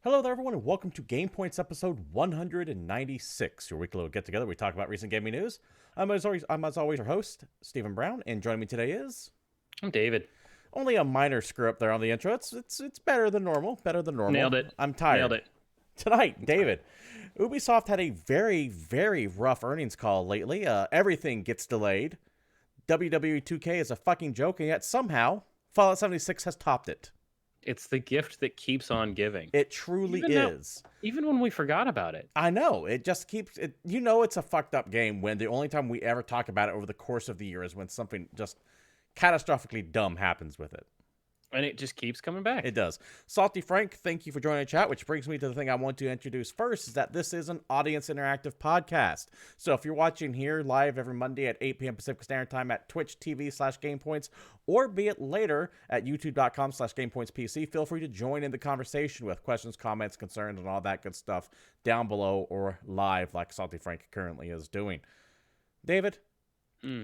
Hello there, everyone, and welcome to GamePoints episode 196, your weekly little get-together. We talk about recent gaming news. I'm as always your host, Stephen Brown, and joining me today is... I'm David. Only a minor screw-up there on the intro. It's better than normal. Better than normal. Nailed it. I'm tired. Nailed it. Tonight, David. Ubisoft had a very, very rough earnings call lately. Everything gets delayed. WWE 2K is a fucking joke, and yet somehow Fallout 76 has topped it. It's the gift that keeps on giving. It truly is. Even when we forgot about it. I know. It just keeps... it's a fucked up game when the only time we ever talk about it over the course of the year is when something just catastrophically dumb happens with it. And it just keeps coming back. It does. Salty Frank, thank you for joining the chat, which brings me to the thing I want to introduce first, is that this is an audience interactive podcast. So if you're watching here live every Monday at 8 p.m. Pacific Standard Time at Twitch TV/GamePoints, or be it later at YouTube.com/GamePointsPC, feel free to join in the conversation with questions, comments, concerns, and all that good stuff down below or live like Salty Frank currently is doing. David?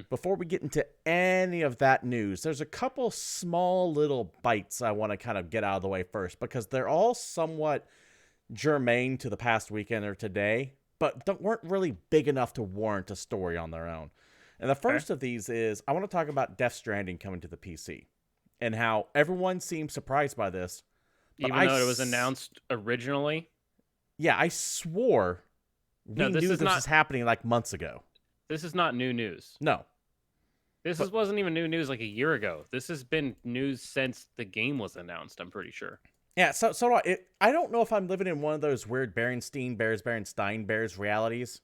Before we get into any of that news, there's a couple small little bites I want to kind of get out of the way first, because they're all somewhat germane to the past weekend or today, but weren't really big enough to warrant a story on their own. And the first of these is, I want to talk about Death Stranding coming to the PC, and how everyone seems surprised by this. Even though it was announced originally? Yeah, I swore we knew this was happening like months ago. This is not new news. No. Wasn't even new news like a year ago. This has been news since the game was announced, I'm pretty sure. Yeah, so I don't know if I'm living in one of those weird Berenstain Bears realities.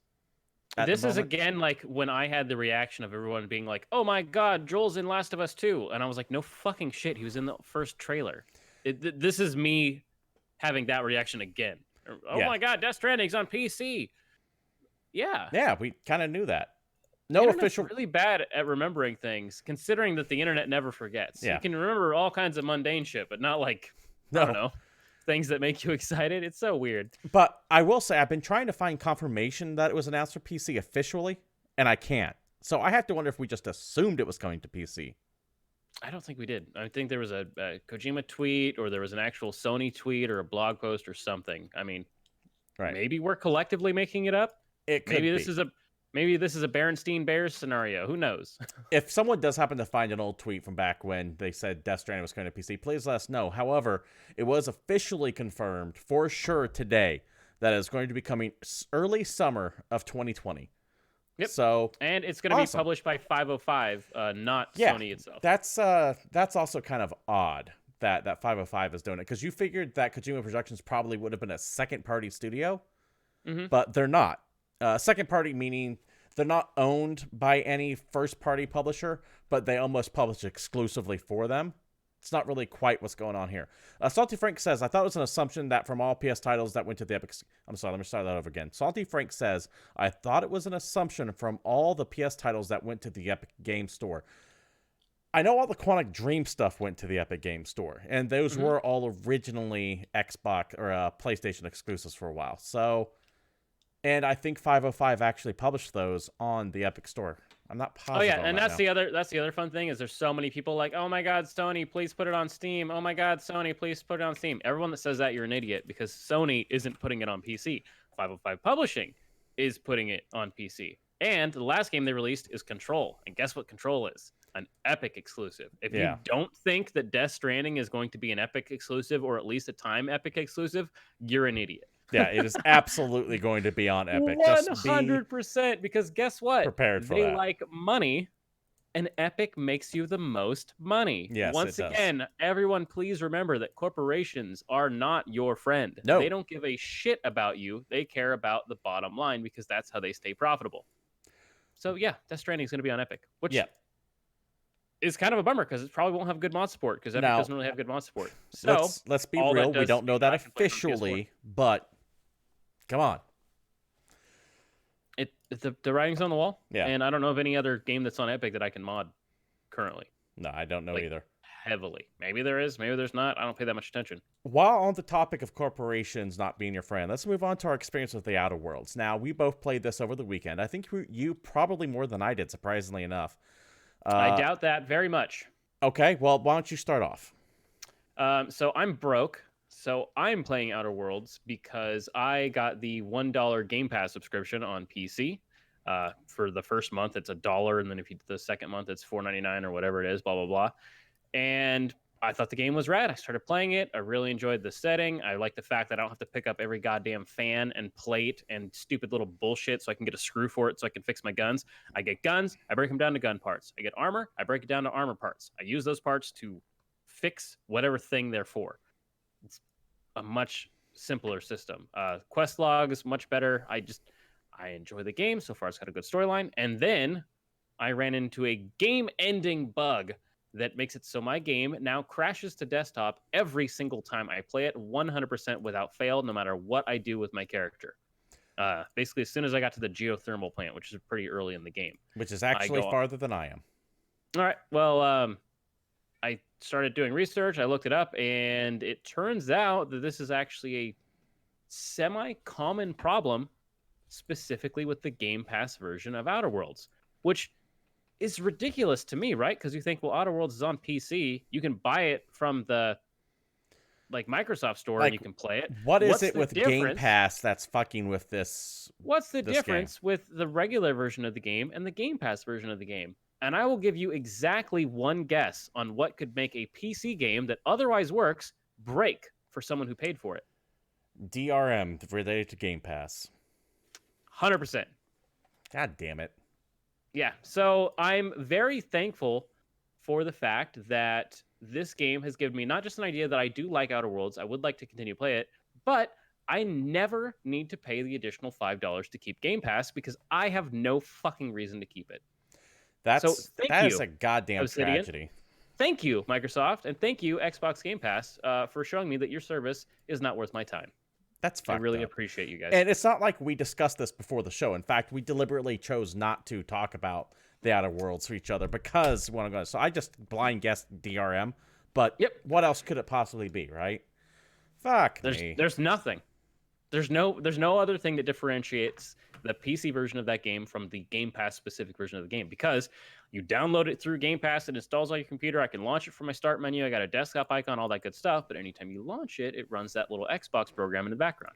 This is again like when I had the reaction of everyone being like, oh my god, Joel's in Last of Us 2. And I was like, no fucking shit, he was in the first trailer. This is me having that reaction again. Oh my god, Death Stranding's on PC. Yeah, we kind of knew that. No official. Really bad at remembering things, considering that the internet never forgets. Yeah. You can remember all kinds of mundane shit, but not like I don't know, things that make you excited. It's so weird. But I will say, I've been trying to find confirmation that it was announced for PC officially, and I can't. So I have to wonder if we just assumed it was coming to PC. I don't think we did. I think there was a Kojima tweet, or there was an actual Sony tweet, or a blog post, or something. I mean, maybe we're collectively making it up. It could be. Maybe this is a Berenstain Bears scenario. Who knows? If someone does happen to find an old tweet from back when they said Death Stranding was coming to PC, please let us know. However, it was officially confirmed for sure today that it's going to be coming early summer of 2020. Yep. So, and it's going to be published by 505, not Sony itself. That's also kind of odd that 505 is doing it, because you figured that Kojima Productions probably would have been a second-party studio, but they're not. Second party meaning they're not owned by any first party publisher, but they almost publish exclusively for them. It's not really quite what's going on here. Salty Frank says, I thought it was an assumption that from all PS titles that went to the Epic... I'm sorry, let me start that over again. Salty Frank says, I thought it was an assumption from all the PS titles that went to the Epic Game Store. I know all the Quantic Dream stuff went to the Epic Game Store, and those were all originally Xbox or PlayStation exclusives for a while. So... And I think 505 actually published those on the Epic Store. I'm not positive. Oh yeah, and that's the other fun thing is there's so many people like, oh my god, Sony, please put it on Steam. Oh my god, Sony, please put it on Steam. Everyone that says that, you're an idiot, because Sony isn't putting it on PC. 505 Publishing is putting it on PC. And the last game they released is Control. And guess what Control is? An Epic exclusive. If you don't think that Death Stranding is going to be an Epic exclusive, or at least a time Epic exclusive, you're an idiot. Yeah, it is absolutely going to be on Epic. 100%, because guess what? Prepared for they that. like money, and Epic makes you the most money. Yes, Once again, everyone please remember that corporations are not your friend. No. They don't give a shit about you. They care about the bottom line, because that's how they stay profitable. So yeah, Death Stranding is going to be on Epic, which is kind of a bummer, because it probably won't have good mod support, because Epic doesn't really have good mod support. So let's be real. We don't know that officially, but come on. The writing's on the wall. Yeah. And I don't know of any other game that's on Epic that I can mod currently. No, I don't know either. Heavily. Maybe there is, maybe there's not. I don't pay that much attention. While on the topic of corporations not being your friend, let's move on to our experience with the Outer Worlds. Now, we both played this over the weekend. I think you probably more than I did, surprisingly enough. I doubt that very much. Okay, well, why don't you start off? So I'm broke. So I'm playing Outer Worlds because I got the $1 Game Pass subscription on PC. For the first month, it's $1, and then if you the second month, it's $4.99 or whatever it is. Blah blah blah. And I thought the game was rad. I started playing it. I really enjoyed the setting. I like the fact that I don't have to pick up every goddamn fan and plate and stupid little bullshit so I can get a screw for it so I can fix my guns. I get guns, I break them down to gun parts. I get armor, I break it down to armor parts. I use those parts to fix whatever thing they're for. It's a much simpler system. Quest logs, much better. I enjoy the game. So far, it's got a good storyline. And then I ran into a game-ending bug that makes it so my game now crashes to desktop every single time I play it, 100% without fail, no matter what I do with my character. Basically, as soon as I got to the geothermal plant, which is pretty early in the game. Which is actually farther than I am. All right. Well, I started doing research. I looked it up, and it turns out that this is actually a semi-common problem, specifically with the Game Pass version of Outer Worlds, which is ridiculous to me, right? Because you think, well, Outer Worlds is on PC. You can buy it from the Microsoft store and you can play it. What's it with Game Pass that's fucking with this? What's the difference with the regular version of the game and the Game Pass version of the game? And I will give you exactly one guess on what could make a PC game that otherwise works break for someone who paid for it. DRM related to Game Pass. 100%. God damn it. Yeah, so I'm very thankful for the fact that this game has given me not just an idea that I do like Outer Worlds, I would like to continue to play it, but I never need to pay the additional $5 to keep Game Pass because I have no fucking reason to keep it. That is a goddamn tragedy. Thank you, Microsoft, and thank you, Xbox Game Pass, for showing me that your service is not worth my time. That's fucked I really up. appreciate you guys. And it's not like we discussed this before the show. In fact, we deliberately chose not to talk about the Outer Worlds to each other because what I'm going to. So I just blind guessed DRM, but what else could it possibly be, right? Fuck me. There's nothing. There's no other thing that differentiates the PC version of that game from the Game Pass specific version of the game because you download it through Game Pass, it installs on your computer, I can launch it from my start menu, I got a desktop icon, all that good stuff, but anytime you launch it, it runs that little Xbox program in the background.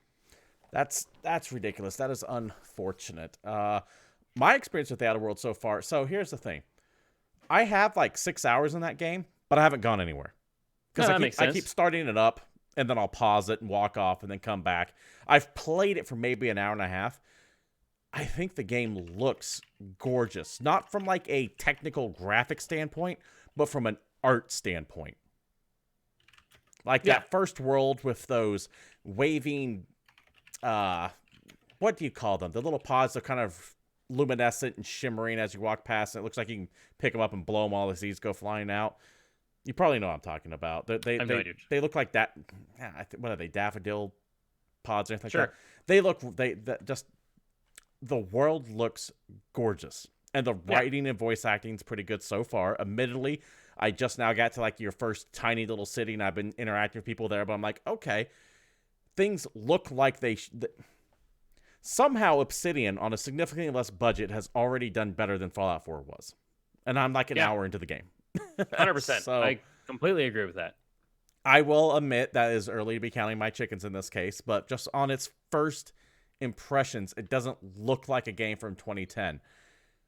That's ridiculous. That is unfortunate. My experience with the Outer Worlds so far, so here's the thing. I have like 6 hours in that game, but I haven't gone anywhere. Because I keep starting it up, and then I'll pause it and walk off and then come back. I've played it for maybe an hour and a half. I think the game looks gorgeous. Not from like a technical graphic standpoint, but from an art standpoint. Like that first world with those waving, what do you call them? The little pods are kind of luminescent and shimmering as you walk past. And it looks like you can pick them up and blow them all as these go flying out. You probably know what I'm talking about. They look like that. What are they? Daffodil pods or anything like that? The world looks gorgeous. And the writing and voice acting is pretty good so far. Admittedly, I just now got to like your first tiny little city and I've been interacting with people there, but I'm like, okay, things look like they somehow Obsidian on a significantly less budget has already done better than Fallout 4 was. And I'm like an hour into the game. 100%. So, I completely agree with that. I will admit that is early to be counting my chickens in this case, but just on its first impressions, it doesn't look like a game from 2010.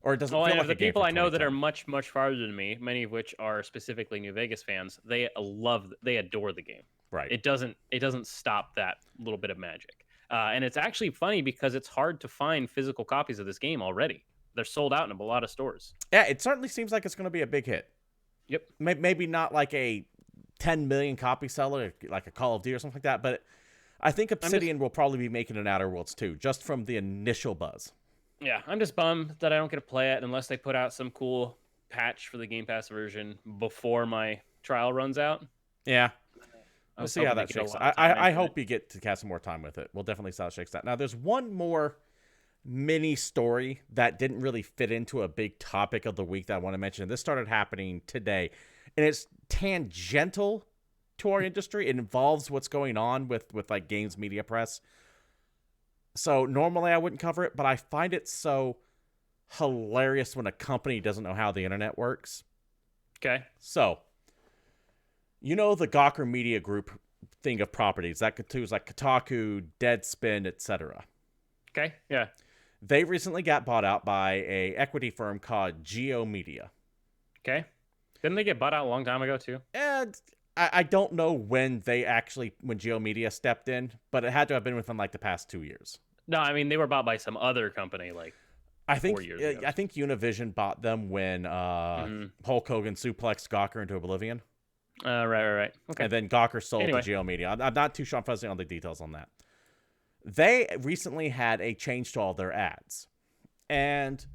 Or it doesn't feel like a game from 2010. The people I know that are much, much farther than me, many of which are specifically New Vegas fans, they adore the game. Right. It doesn't stop that little bit of magic. And it's actually funny because it's hard to find physical copies of this game already. They're sold out in a lot of stores. Yeah, it certainly seems like it's going to be a big hit. Yep. Maybe not like a 10 million copy seller, like a Call of Duty or something like that, but I think Obsidian will probably be making an Outer Worlds too, just from the initial buzz. Yeah, I'm just bummed that I don't get to play it unless they put out some cool patch for the Game Pass version before my trial runs out. Yeah. We'll see how that shakes out. I hope you get to cast some more time with it. We'll definitely see how it shakes out. Now, there's one more mini story that didn't really fit into a big topic of the week that I want to mention. This started happening today, and it's tangential to our industry. It involves what's going on with like games media press. So normally I wouldn't cover it, but I find it so hilarious when a company doesn't know how the internet works. Okay. So, you know the Gawker Media Group thing of properties. That includes like Kotaku, Deadspin, etc. Okay. Yeah. They recently got bought out by a equity firm called Geo Media. Okay. Didn't they get bought out a long time ago too? And I don't know when Geo Media stepped in, but it had to have been within like the past 2 years. No, I mean they were bought by some other company like I think 4 years ago. I think Univision bought them when Hulk Hogan suplexed Gawker into oblivion. Right. Okay. And then Gawker sold to Geo Media. I'm not too sure. I'm fuzzy on the details on that. They recently had a change to all their ads. And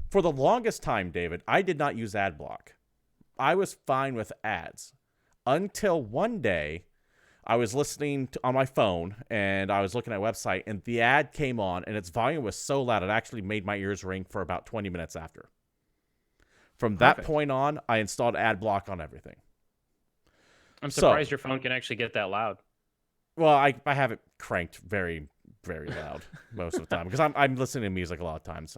for the longest time, David, I did not use ad block. I was fine with ads until one day I was listening on my phone and I was looking at a website and the ad came on and its volume was so loud it actually made my ears ring for about 20 minutes after. From that point on, I installed ad block on everything. I'm surprised your phone can actually get that loud. Well, I have it cranked very, very loud most of the time because I'm listening to music a lot of times.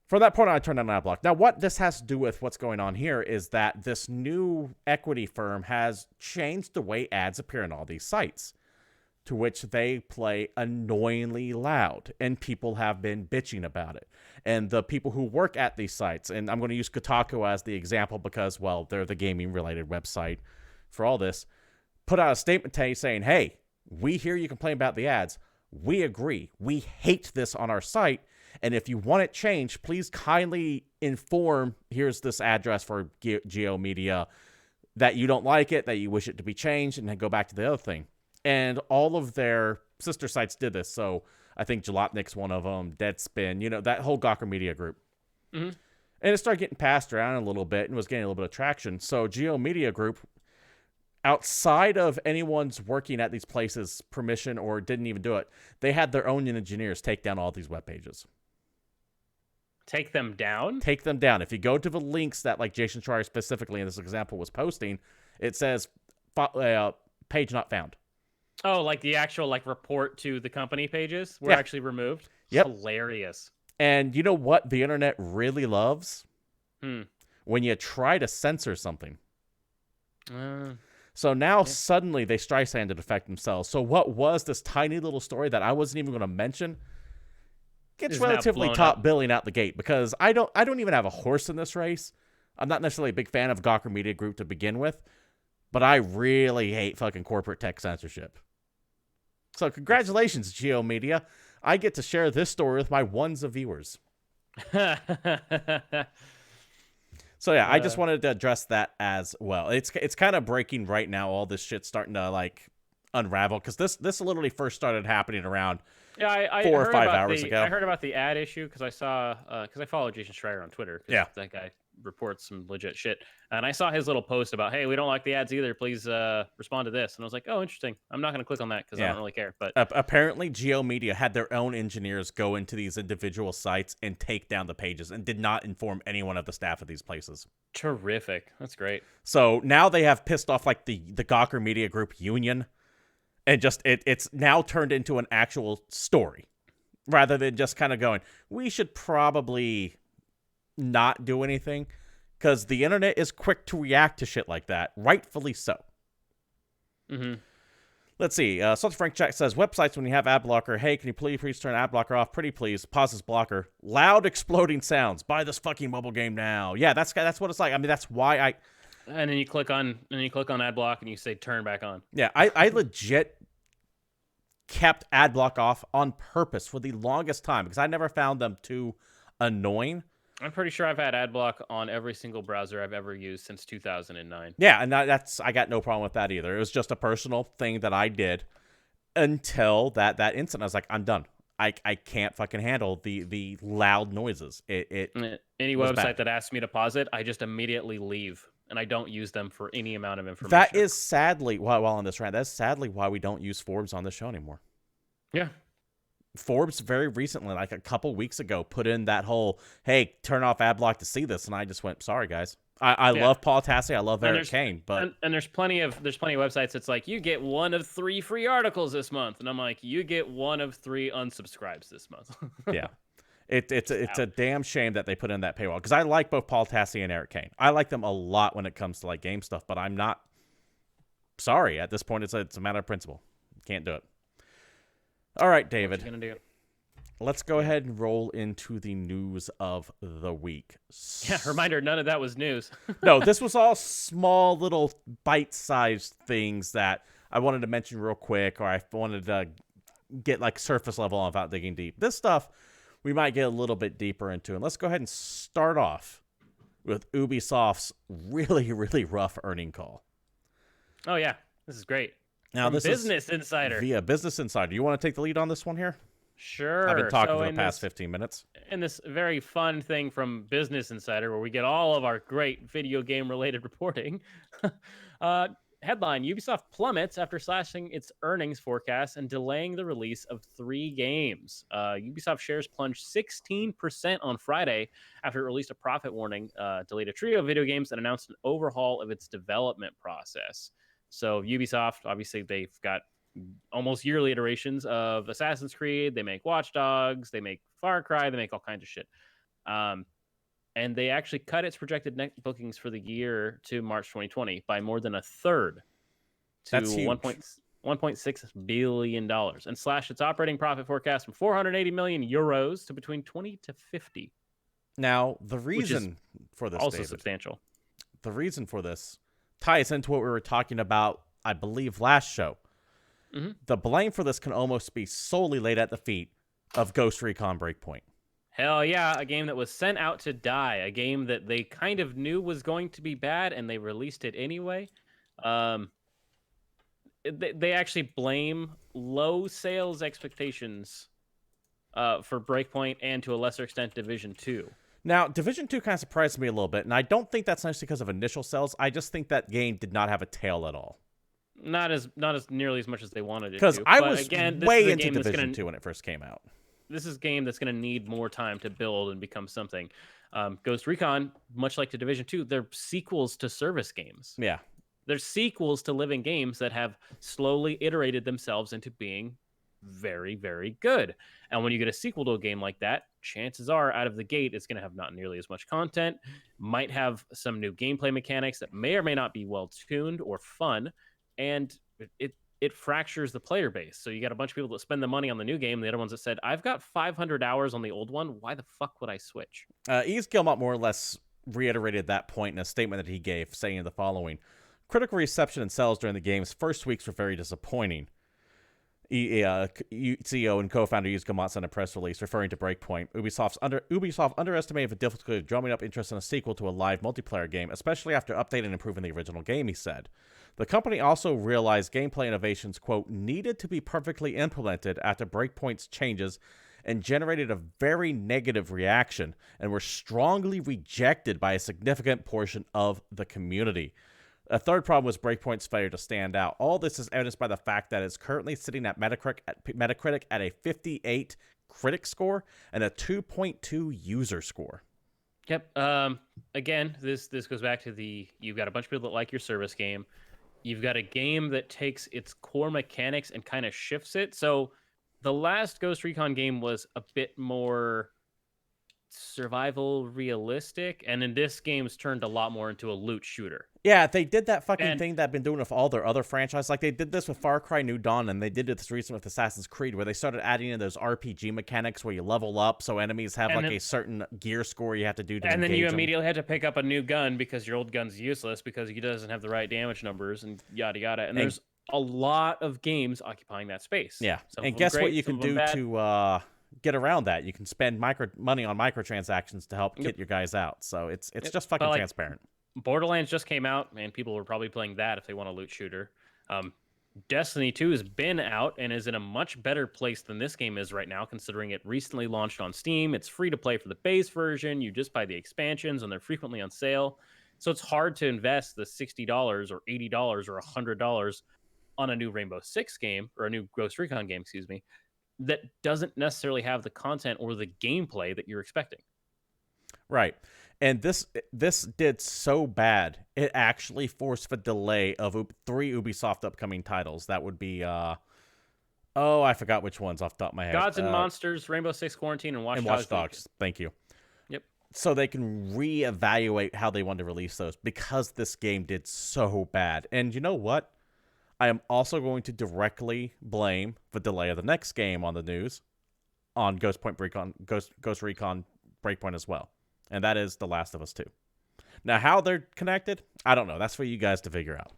From that point on, I turned on ad block. Now, what this has to do with what's going on here is that this new equity firm has changed the way ads appear on all these sites, to which they play annoyingly loud, and people have been bitching about it. And the people who work at these sites, and I'm going to use Kotaku as the example because, well, they're the gaming-related website for all this, put out a statement today saying, hey, we hear you complain about the ads. We agree. We hate this on our site. And if you want it changed, please kindly inform, here's this address for Geo Media, that you don't like it, that you wish it to be changed, and then go back to the other thing. And all of their sister sites did this. So I think Jalopnik's one of them, Deadspin, that whole Gawker Media group. Mm-hmm. And it started getting passed around a little bit and was getting a little bit of traction. So Geo Media Group, outside of anyone's working at these places' permission or didn't even do it, they had their own engineers take down all these web pages. Take them down? Take them down. If you go to the links that like Jason Schreier specifically in this example was posting, it says page not found. Oh, like the actual like report to the company pages were actually removed? Yep. Hilarious. And you know what the internet really loves? When you try to censor something. So now suddenly they Streisand to defect themselves. So what was this tiny little story that I wasn't even going to mention gets relatively top billing out the gate because I don't even have a horse in this race. I'm not necessarily a big fan of Gawker Media Group to begin with, but I really hate fucking corporate tech censorship. So congratulations, Geo Media. I get to share this story with my ones of viewers. So yeah, I just wanted to address that as well. It's kind of breaking right now. All this shit's starting to like unravel because this literally first started happening around 4 or 5 hours ago. I heard about the ad issue because I saw because I follow Jason Schreier on Twitter. Yeah, that guy reports some legit shit, and I saw his little post about, hey, we don't like the ads either. Please respond to this. And I was like, oh, interesting. I'm not going to click on that because I don't really care. But apparently, Geo Media had their own engineers go into these individual sites and take down the pages and did not inform anyone of the staff of these places. Terrific. That's great. So now they have pissed off like the Gawker Media Group union. And just it's now turned into an actual story rather than just kind of going, we should probably not do anything because the internet is quick to react to shit like that. Rightfully so. Mm-hmm. Let's see. Something Frank Jack says, websites when you have ad blocker. Hey, can you please turn ad blocker off? Pretty please. Pause this blocker. Loud exploding sounds. Buy this fucking mobile game now. Yeah, that's what it's like. I mean, that's why I... And then you click on ad block and you say turn back on. Yeah, I legit kept ad block off on purpose for the longest time because I never found them too annoying. I'm pretty sure I've had ad block on every single browser I've ever used since 2009. Yeah, and I got no problem with that either. It was just a personal thing that I did until that instant. I was like, I'm done. I can't fucking handle the loud noises. Any website that asks me to pause it, I just immediately leave. And I don't use them for any amount of information. That is sadly, while on this rant, that's sadly why we don't use Forbes on the show anymore. Yeah. Forbes very recently, like a couple weeks ago, put in that whole, hey, turn off ad block to see this. And I just went, sorry, guys. I love Paul Tassi. I love Eric Kane. But and there's plenty of websites that's like, you get 1 of 3 free articles this month. And I'm like, you get 1 of 3 unsubscribes this month. Yeah. It's a damn shame that they put in that paywall because I like both Paul Tassi and Eric Kane. I like them a lot when it comes to like game stuff, but I'm not sorry. At this point, it's a matter of principle. Can't do it. All right, David. What you gonna do? Let's go ahead and roll into the news of the week. Yeah, reminder, none of that was news. No, this was all small little bite-sized things that I wanted to mention real quick, or I wanted to get like surface level on without digging deep. This stuff we might get a little bit deeper into. And let's go ahead and start off with Ubisoft's really, really rough earning call. Oh, yeah. This is great. Now, From this Business is Insider. via Business Insider. You want to take the lead on this one here? Sure. I've been talking So for the past 15 minutes. In this very fun thing from Business Insider, where we get all of our great video game related reporting. Headline: Ubisoft plummets after slashing its earnings forecast and delaying the release of 3 games. Ubisoft shares plunged 16% on Friday after it released a profit warning, delayed a trio of video games, and announced an overhaul of its development process. So Ubisoft, obviously, they've got almost yearly iterations of Assassin's Creed. They make Watch Dogs. They make Far Cry. They make all kinds of shit. And they actually cut its projected net bookings for the year to March 2020 by more than a third to $1.6 billion and slashed its operating profit forecast from 480 million euros to between 20 to 50. Now, the reason for this, also David, substantial. The reason for this ties into what we were talking about, I believe, last show. Mm-hmm. The blame for this can almost be solely laid at the feet of Ghost Recon Breakpoint. Hell yeah, a game that was sent out to die, a game that they kind of knew was going to be bad, and they released it anyway. They actually blame low sales expectations for Breakpoint and, to a lesser extent, Division 2. Now, Division 2 kind of surprised me a little bit, and I don't think that's necessarily because of initial sales. I just think that game did not have a tail at all. Not as nearly as much as they wanted it to. Because I was again, way into Division 2 when it first came out. This is a game that's going to need more time to build and become something. Ghost Recon, much like to Division 2, they're sequels to service games. Yeah. They're sequels to living games that have slowly iterated themselves into being very, very good. And when you get a sequel to a game like that, chances are out of the gate, it's going to have not nearly as much content, might have some new gameplay mechanics that may or may not be well-tuned or fun, and it fractures the player base. So you got a bunch of people that spend the money on the new game, the other ones that said, I've got 500 hours on the old one. Why the fuck would I switch? Yves Guillemot more or less reiterated that point in a statement that he gave, saying the following: critical reception and sales during the game's first weeks were very disappointing. CEO and co-founder Yves Guillemot sent a press release referring to Breakpoint. Ubisoft underestimated the difficulty of drumming up interest in a sequel to a live multiplayer game, especially after updating and improving the original game, he said. The company also realized gameplay innovations, quote, needed to be perfectly implemented after Breakpoint's changes and generated a very negative reaction and were strongly rejected by a significant portion of the community. A third problem was Breakpoint's failure to stand out. All this is evidenced by the fact that it's currently sitting at Metacritic at a 58 critic score and a 2.2 user score. Yep. Again, this goes back to you've got a bunch of people that like your service game. You've got a game that takes its core mechanics and kind of shifts it. So the last Ghost Recon game was a bit more survival realistic, and in this game's turned a lot more into a loot shooter. Yeah, they did that fucking thing that I've been doing with all their other franchises. Like, they did this with Far Cry New Dawn, and they did this recently with Assassin's Creed, where they started adding in those RPG mechanics where you level up, so enemies have a certain gear score you have to do to engage them. And then you immediately had to pick up a new gun because your old gun's useless because it doesn't have the right damage numbers and yada yada. And there's a lot of games occupying that space. Yeah, and guess what you can do to get around that? You can spend money on microtransactions to help get your guys out. So it's just fucking transparent. Borderlands just came out, and people were probably playing that if they want a loot shooter. Destiny 2 has been out and is in a much better place than this game is right now, considering it recently launched on Steam. It's free to play for the base version. You just buy the expansions, and they're frequently on sale. So it's hard to invest the $60 or $80 or $100 on a new Rainbow Six game, or a new Ghost Recon game, excuse me, that doesn't necessarily have the content or the gameplay that you're expecting. Right. And this did so bad, it actually forced the delay of 3 Ubisoft upcoming titles. That would be, I forgot which ones off the top of my head. Gods and Monsters, Rainbow Six Quarantine, and Watch Dogs. Thank you. Yep. So they can reevaluate how they want to release those because this game did so bad. And you know what? I am also going to directly blame the delay of the next game on the news on Ghost Recon Breakpoint as well. And that is The Last of Us 2. Now, how they're connected, I don't know. That's for you guys to figure out.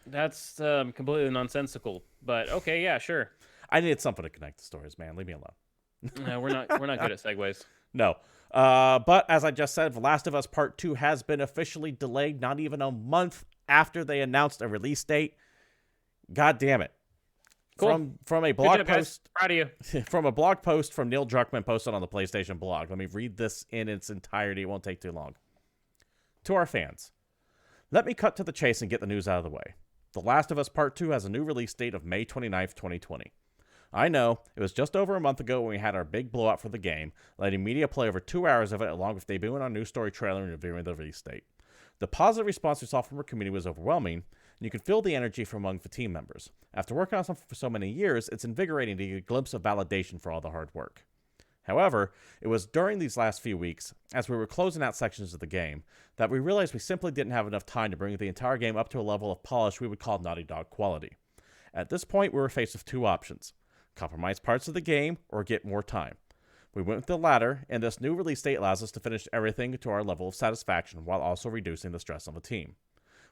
That's completely nonsensical. But okay, yeah, sure. I needed something to connect the stories, man. Leave me alone. We're not good at segues. No. But as I just said, The Last of Us Part 2 has been officially delayed not even a month after they announced a release date. God damn it. Cool. From a blog Good job, post guys. Proud of you. from a blog post from Neil Druckmann posted on the PlayStation blog. Let me read this in its entirety. It won't take too long. To our fans, let me cut to the chase and get the news out of the way. The Last of Us Part 2 has a new release date of May 29th, 2020. I know, it was just over a month ago when we had our big blowout for the game, letting media play over 2 hours of it along with debuting our new story trailer and reviewing the release date. The positive response we saw from our community was overwhelming, and you could feel the energy from among the team members. After working on something for so many years, it's invigorating to get a glimpse of validation for all the hard work. However, it was during these last few weeks, as we were closing out sections of the game, that we realized we simply didn't have enough time to bring the entire game up to a level of polish we would call Naughty Dog quality. At this point, we were faced with two options: compromise parts of the game or get more time. We went with the latter, and this new release date allows us to finish everything to our level of satisfaction while also reducing the stress on the team.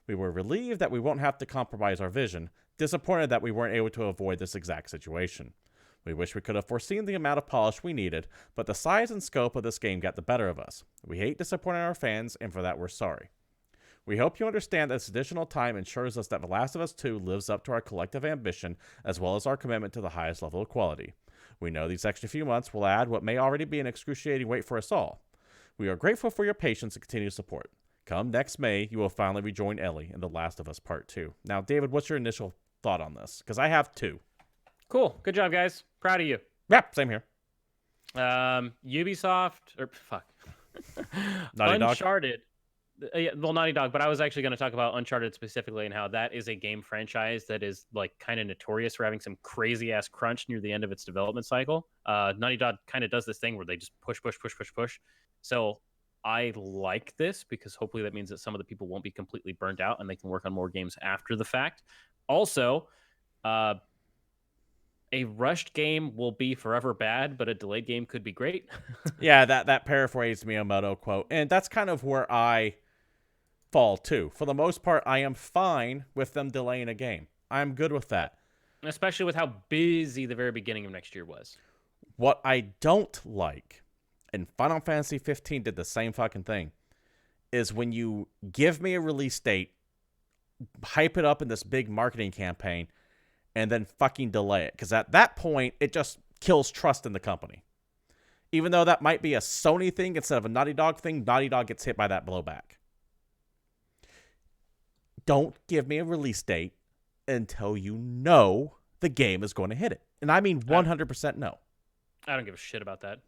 We were relieved that we won't have to compromise our vision, disappointed that we weren't able to avoid this exact situation. We wish we could have foreseen the amount of polish we needed, but the size and scope of this game got the better of us. We hate disappointing our fans, and for that we're sorry. We hope you understand that this additional time ensures us that The Last of Us 2 lives up to our collective ambition, as well as our commitment to the highest level of quality. We know these extra few months will add what may already be an excruciating wait for us all. We are grateful for your patience and continued support. Come next May, you will finally rejoin Ellie in The Last of Us Part 2. Now, David, what's your initial thought on this? Because I have two. Cool. Good job, guys. Proud of you. Yep, same here. Ubisoft, or fuck. Naughty Dog. Uncharted. Well, Naughty Dog, but I was actually going to talk about Uncharted specifically and how that is a game franchise that is like kind of notorious for having some crazy ass crunch near the end of its development cycle. Naughty Dog kind of does this thing where they just push. So I like this because hopefully that means that some of the people won't be completely burnt out and they can work on more games after the fact. Also, a rushed game will be forever bad, but a delayed game could be great. Yeah, that paraphrased Miyamoto quote. And that's kind of where I fall too. For the most part, I am fine with them delaying a game. I'm good with that. Especially with how busy the very beginning of next year was. What I don't like, and Final Fantasy 15 did the same fucking thing, is when you give me a release date, hype it up in this big marketing campaign, and then fucking delay it. Because at that point, it just kills trust in the company. Even though that might be a Sony thing instead of a Naughty Dog thing, Naughty Dog gets hit by that blowback. Don't give me a release date until you know the game is going to hit it. And I mean 100% no. I don't give a shit about that.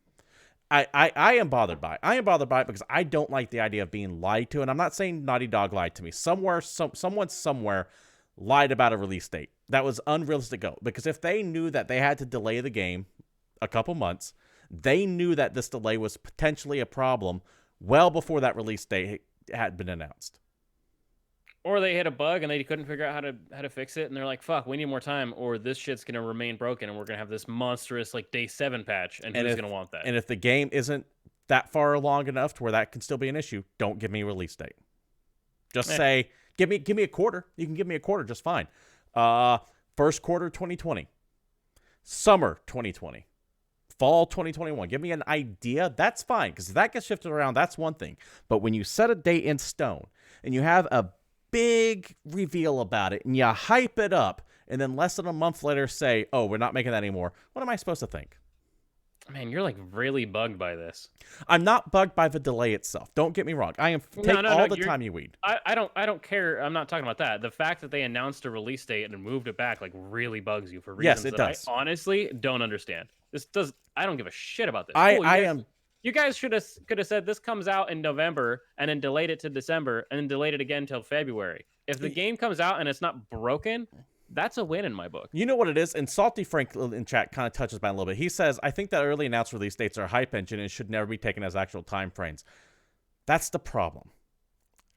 I am bothered by it. I am bothered by it because I don't like the idea of being lied to. And I'm not saying Naughty Dog lied to me. Someone somewhere lied about a release date. That was unrealistic go. Because if they knew that they had to delay the game a couple months, they knew that this delay was potentially a problem well before that release date had been announced. Or they hit a bug and they couldn't figure out how to fix it, and they're like, "Fuck, we need more time, or this shit's gonna remain broken, and we're gonna have this monstrous like day 7 patch, and who's gonna want that?" And if the game isn't that far along enough to where that can still be an issue, don't give me a release date. Just say, give me a quarter. You can give me a quarter just fine. First quarter 2020, summer 2020, fall 2021. Give me an idea. That's fine, because if that gets shifted around, that's one thing. But when you set a date in stone and you have a big reveal about it and you hype it up and then less than a month later say, "Oh, we're not making that anymore," what am I supposed to think? Man, you're like really bugged by this. I'm not bugged by the delay itself. Don't get me wrong. I am all the time you weed. I don't care. I'm not talking about that. The fact that they announced a release date and moved it back like really bugs you for reasons it that does. I honestly don't understand. I don't give a shit about this. You guys could have said this comes out in November and then delayed it to December and then delayed it again till February. If the game comes out and it's not broken, that's a win in my book. You know what it is? And Salty Frank in chat kind of touches by a little bit. He says, "I think that early announced release dates are a hype engine and should never be taken as actual time frames." That's the problem.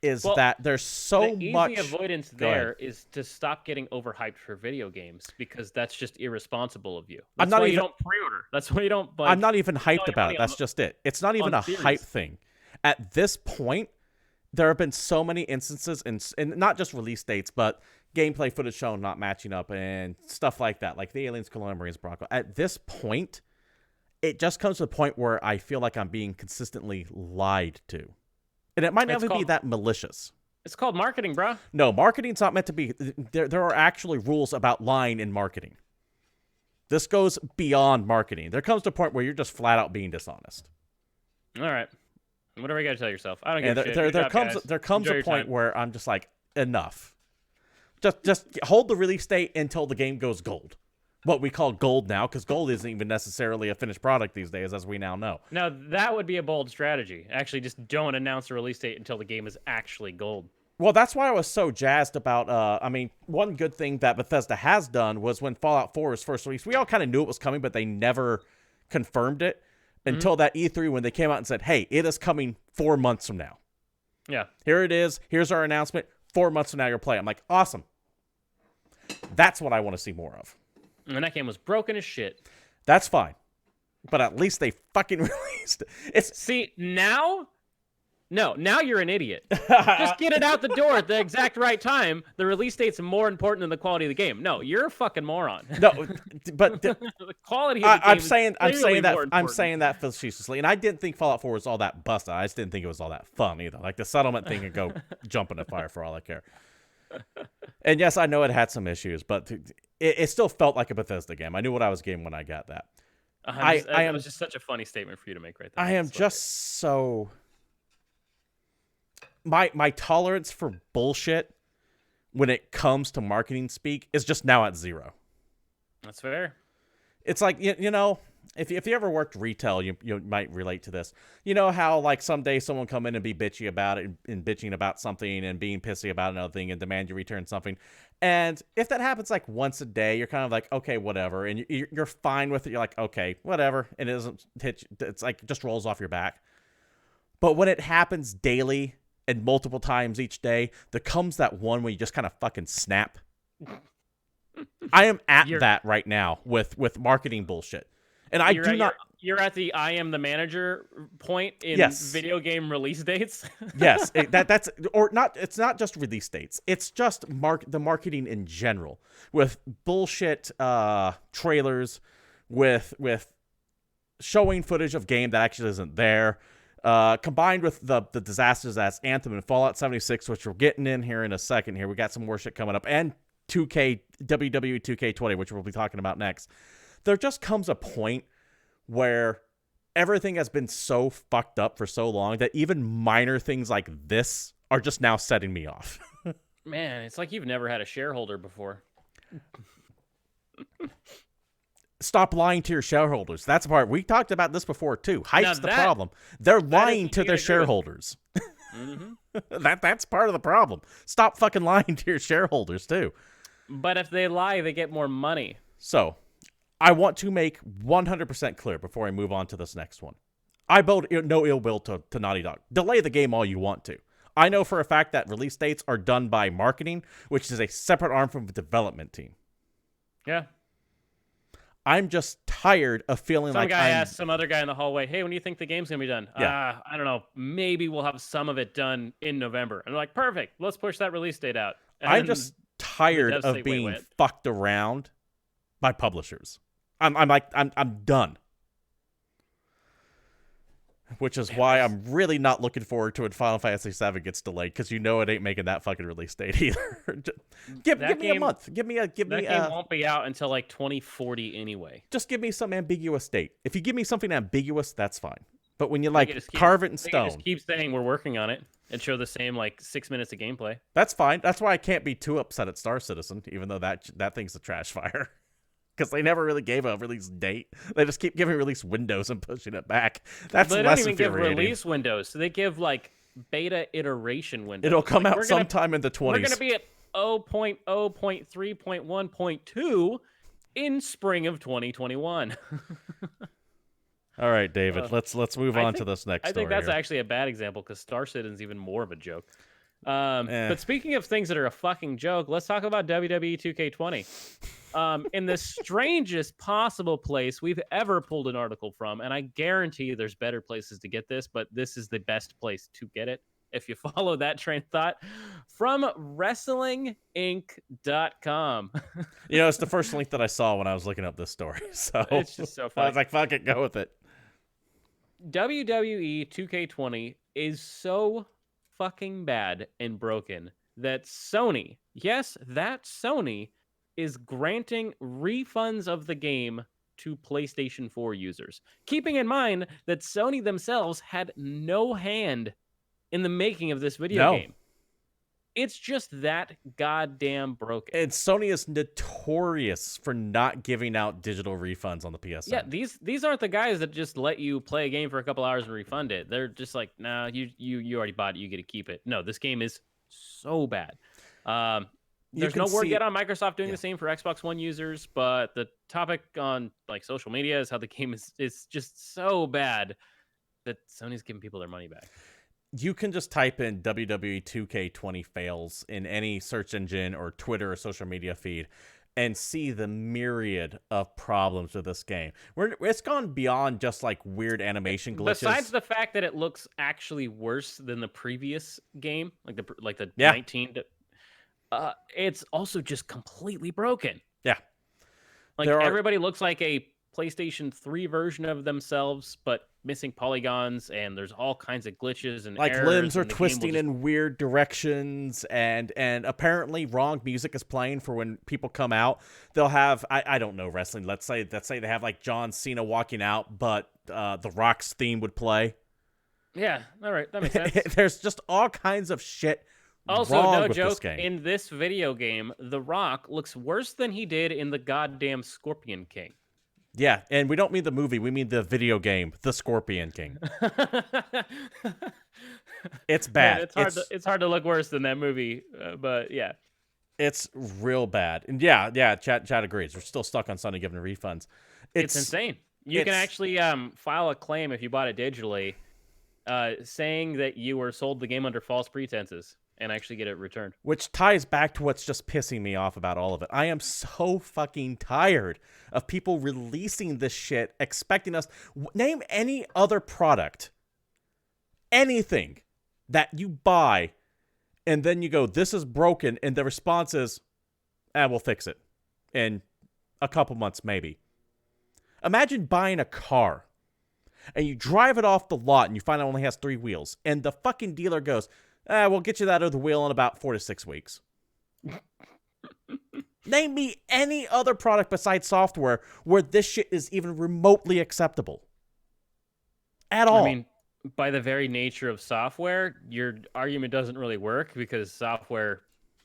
is Well, that there's so the much easy avoidance Go ahead. there is to stop getting overhyped for video games, because that's just irresponsible of you. I'm That's not why even you don't pre-order. That's why you don't I'm not even hyped spend about money it. That's just it. It's not even on a hype theories. thing. At this point, there have been so many instances, and not just release dates, but gameplay footage shown not matching up and stuff like that, like the Aliens, Colonial Marines, Bronco. At this point, it just comes to the point where I feel like I'm being consistently lied to. And it might not even be that malicious. It's called marketing, bro. No, marketing's not meant to be. There are actually rules about lying in marketing. This goes beyond marketing. There comes to a point where you're just flat out being dishonest. All right. Whatever you got to tell yourself. I don't give a shit. There comes Enjoy a point time. where I'm just like, enough. Just hold the release date until the game goes gold. What we call gold now, because gold isn't even necessarily a finished product these days, as we now know. Now, that would be a bold strategy. Actually, just don't announce a release date until the game is actually gold. Well, that's why I was so jazzed about, one good thing that Bethesda has done was when Fallout 4 was first released, we all kind of knew it was coming, but they never confirmed it until that E3 when they came out and said, hey, it is coming 4 months from now. Yeah. Here it is. Here's our announcement. 4 months from now, you'll play. I'm like, awesome. That's what I want to see more of. And that game was broken as shit. That's fine. But at least they fucking released it. See, now you're an idiot. Just get it out the door at the exact right time. The release date's more important than the quality of the game. No, you're a fucking moron. No, but the quality of the game I'm saying that facetiously, and I didn't think Fallout 4 was all that busted. I just didn't think it was all that fun either. Like the settlement thing could go jump in the fire for all I care. And yes, I know it had some issues, but it still felt like a Bethesda game. I knew what I was getting when I got that. It was just such a funny statement for you to make right there. I am just so... My tolerance for bullshit when it comes to marketing speak is just now at zero. That's fair. It's like, you know, if you ever worked retail, you might relate to this. You know how, like, someday someone come in and be bitchy about it and bitching about something and being pissy about another thing and demand you return something. And if that happens, like, once a day, you're kind of like, okay, whatever. And you're fine with it. You're like, okay, whatever. And it doesn't hit you. It's like, it just rolls off your back. But when it happens daily and multiple times each day, there comes that one where you just kind of fucking snap. I am at that right now with marketing bullshit. And You're at the I am the manager point in video game release dates. Yes, that's or not. It's not just release dates. It's just the marketing in general with bullshit trailers, with showing footage of game that actually isn't there. Combined with the disasters that's Anthem and Fallout 76, which we're getting in here in a second. Here we got some more shit coming up, and WWE 2K20, which we'll be talking about next. There just comes a point where everything has been so fucked up for so long that even minor things like this are just now setting me off. Man, it's like you've never had a shareholder before. Stop lying to your shareholders. That's the part. We talked about this before, too. Hype's the problem. They're lying to their shareholders. Mm-hmm. That's part of the problem. Stop fucking lying to your shareholders, too. But if they lie, they get more money. So, I want to make 100% clear before I move on to this next one. I build no ill will to Naughty Dog. Delay the game all you want to. I know for a fact that release dates are done by marketing, which is a separate arm from the development team. Yeah. I'm just tired of feeling some guy asked some other guy in the hallway, hey, when do you think the game's going to be done? Yeah. I don't know. Maybe we'll have some of it done in November. And they're like, perfect. Let's push that release date out. And I'm just tired of being fucked around by publishers. I'm done. Which is why I'm really not looking forward to when Final Fantasy VII gets delayed, because you know it ain't making that fucking release date either. give me a month. That game won't be out until like 2040 anyway. Just give me some ambiguous date. If you give me something ambiguous, that's fine. But when you carve it in stone, just keep saying we're working on it and show the same 6 minutes of gameplay. That's fine. That's why I can't be too upset at Star Citizen, even though that thing's a trash fire. Because they never really gave a release date. They just keep giving release windows and pushing it back. That's less infuriating. They don't even give release windows. So they give beta iteration windows. It'll come out sometime in the 20s. We're going to be at 0.0.3.1.2 in spring of 2021. All right, David. Let's move on to this next story. I think that's actually a bad example because Star Citizen's even more of a joke. But speaking of things that are a fucking joke, let's talk about WWE 2K20. In the strangest possible place we've ever pulled an article from, and I guarantee you there's better places to get this, but this is the best place to get it. If you follow that train of thought, from WrestlingInc.com. It's the first link that I saw when I was looking up this story. So it's just so funny. I was like, fuck it, go with it. WWE 2K20 is so fucking bad and broken that Sony, yes, that Sony, is granting refunds of the game to PlayStation 4 users. Keeping in mind that Sony themselves had no hand in the making of this video game. It's just that goddamn broken. And Sony is notorious for not giving out digital refunds on the PSN. Yeah, these aren't the guys that just let you play a game for a couple hours and refund it. They're just like, nah, you already bought it, you get to keep it. No, this game is so bad. There's no word yet on Microsoft doing the same for Xbox One users, but the topic on like social media is how the game is just so bad that Sony's giving people their money back. You can just type in WWE 2K20 fails in any search engine or Twitter or social media feed and see the myriad of problems with this game. It's gone beyond just like weird animation glitches. Besides the fact that it looks actually worse than the previous game, like the 19, it's also just completely broken. Yeah. Like everybody looks like a PlayStation 3 version of themselves, but missing polygons, and there's all kinds of glitches and like errors, limbs are twisting in weird directions, and apparently wrong music is playing for when people come out. They'll have I don't know wrestling. Let's say they have like John Cena walking out, but The Rock's theme would play. Yeah, all right, that makes sense. There's just all kinds of shit. Also, wrong no with joke, this game. in this video game, The Rock looks worse than he did in the goddamn Scorpion King. Yeah, and we don't mean the movie. We mean the video game, The Scorpion King. It's bad. Man, it's hard to look worse than that movie, but yeah. It's real bad. And yeah, chat agrees. We're still stuck on Sony giving refunds. It's insane. You can actually file a claim if you bought it digitally, saying that you were sold the game under false pretenses, and actually get it returned. Which ties back to what's just pissing me off about all of it. I am so fucking tired of people releasing this shit, expecting us... Name any other product, anything that you buy, and then you go, this is broken, and the response is, we'll fix it in a couple months, maybe. Imagine buying a car, and you drive it off the lot, and you find it only has 3 wheels, and the fucking dealer goes... we'll get you that other wheel in about 4 to 6 weeks. Name me any other product besides software where this shit is even remotely acceptable. At all. I mean, by the very nature of software, your argument doesn't really work because software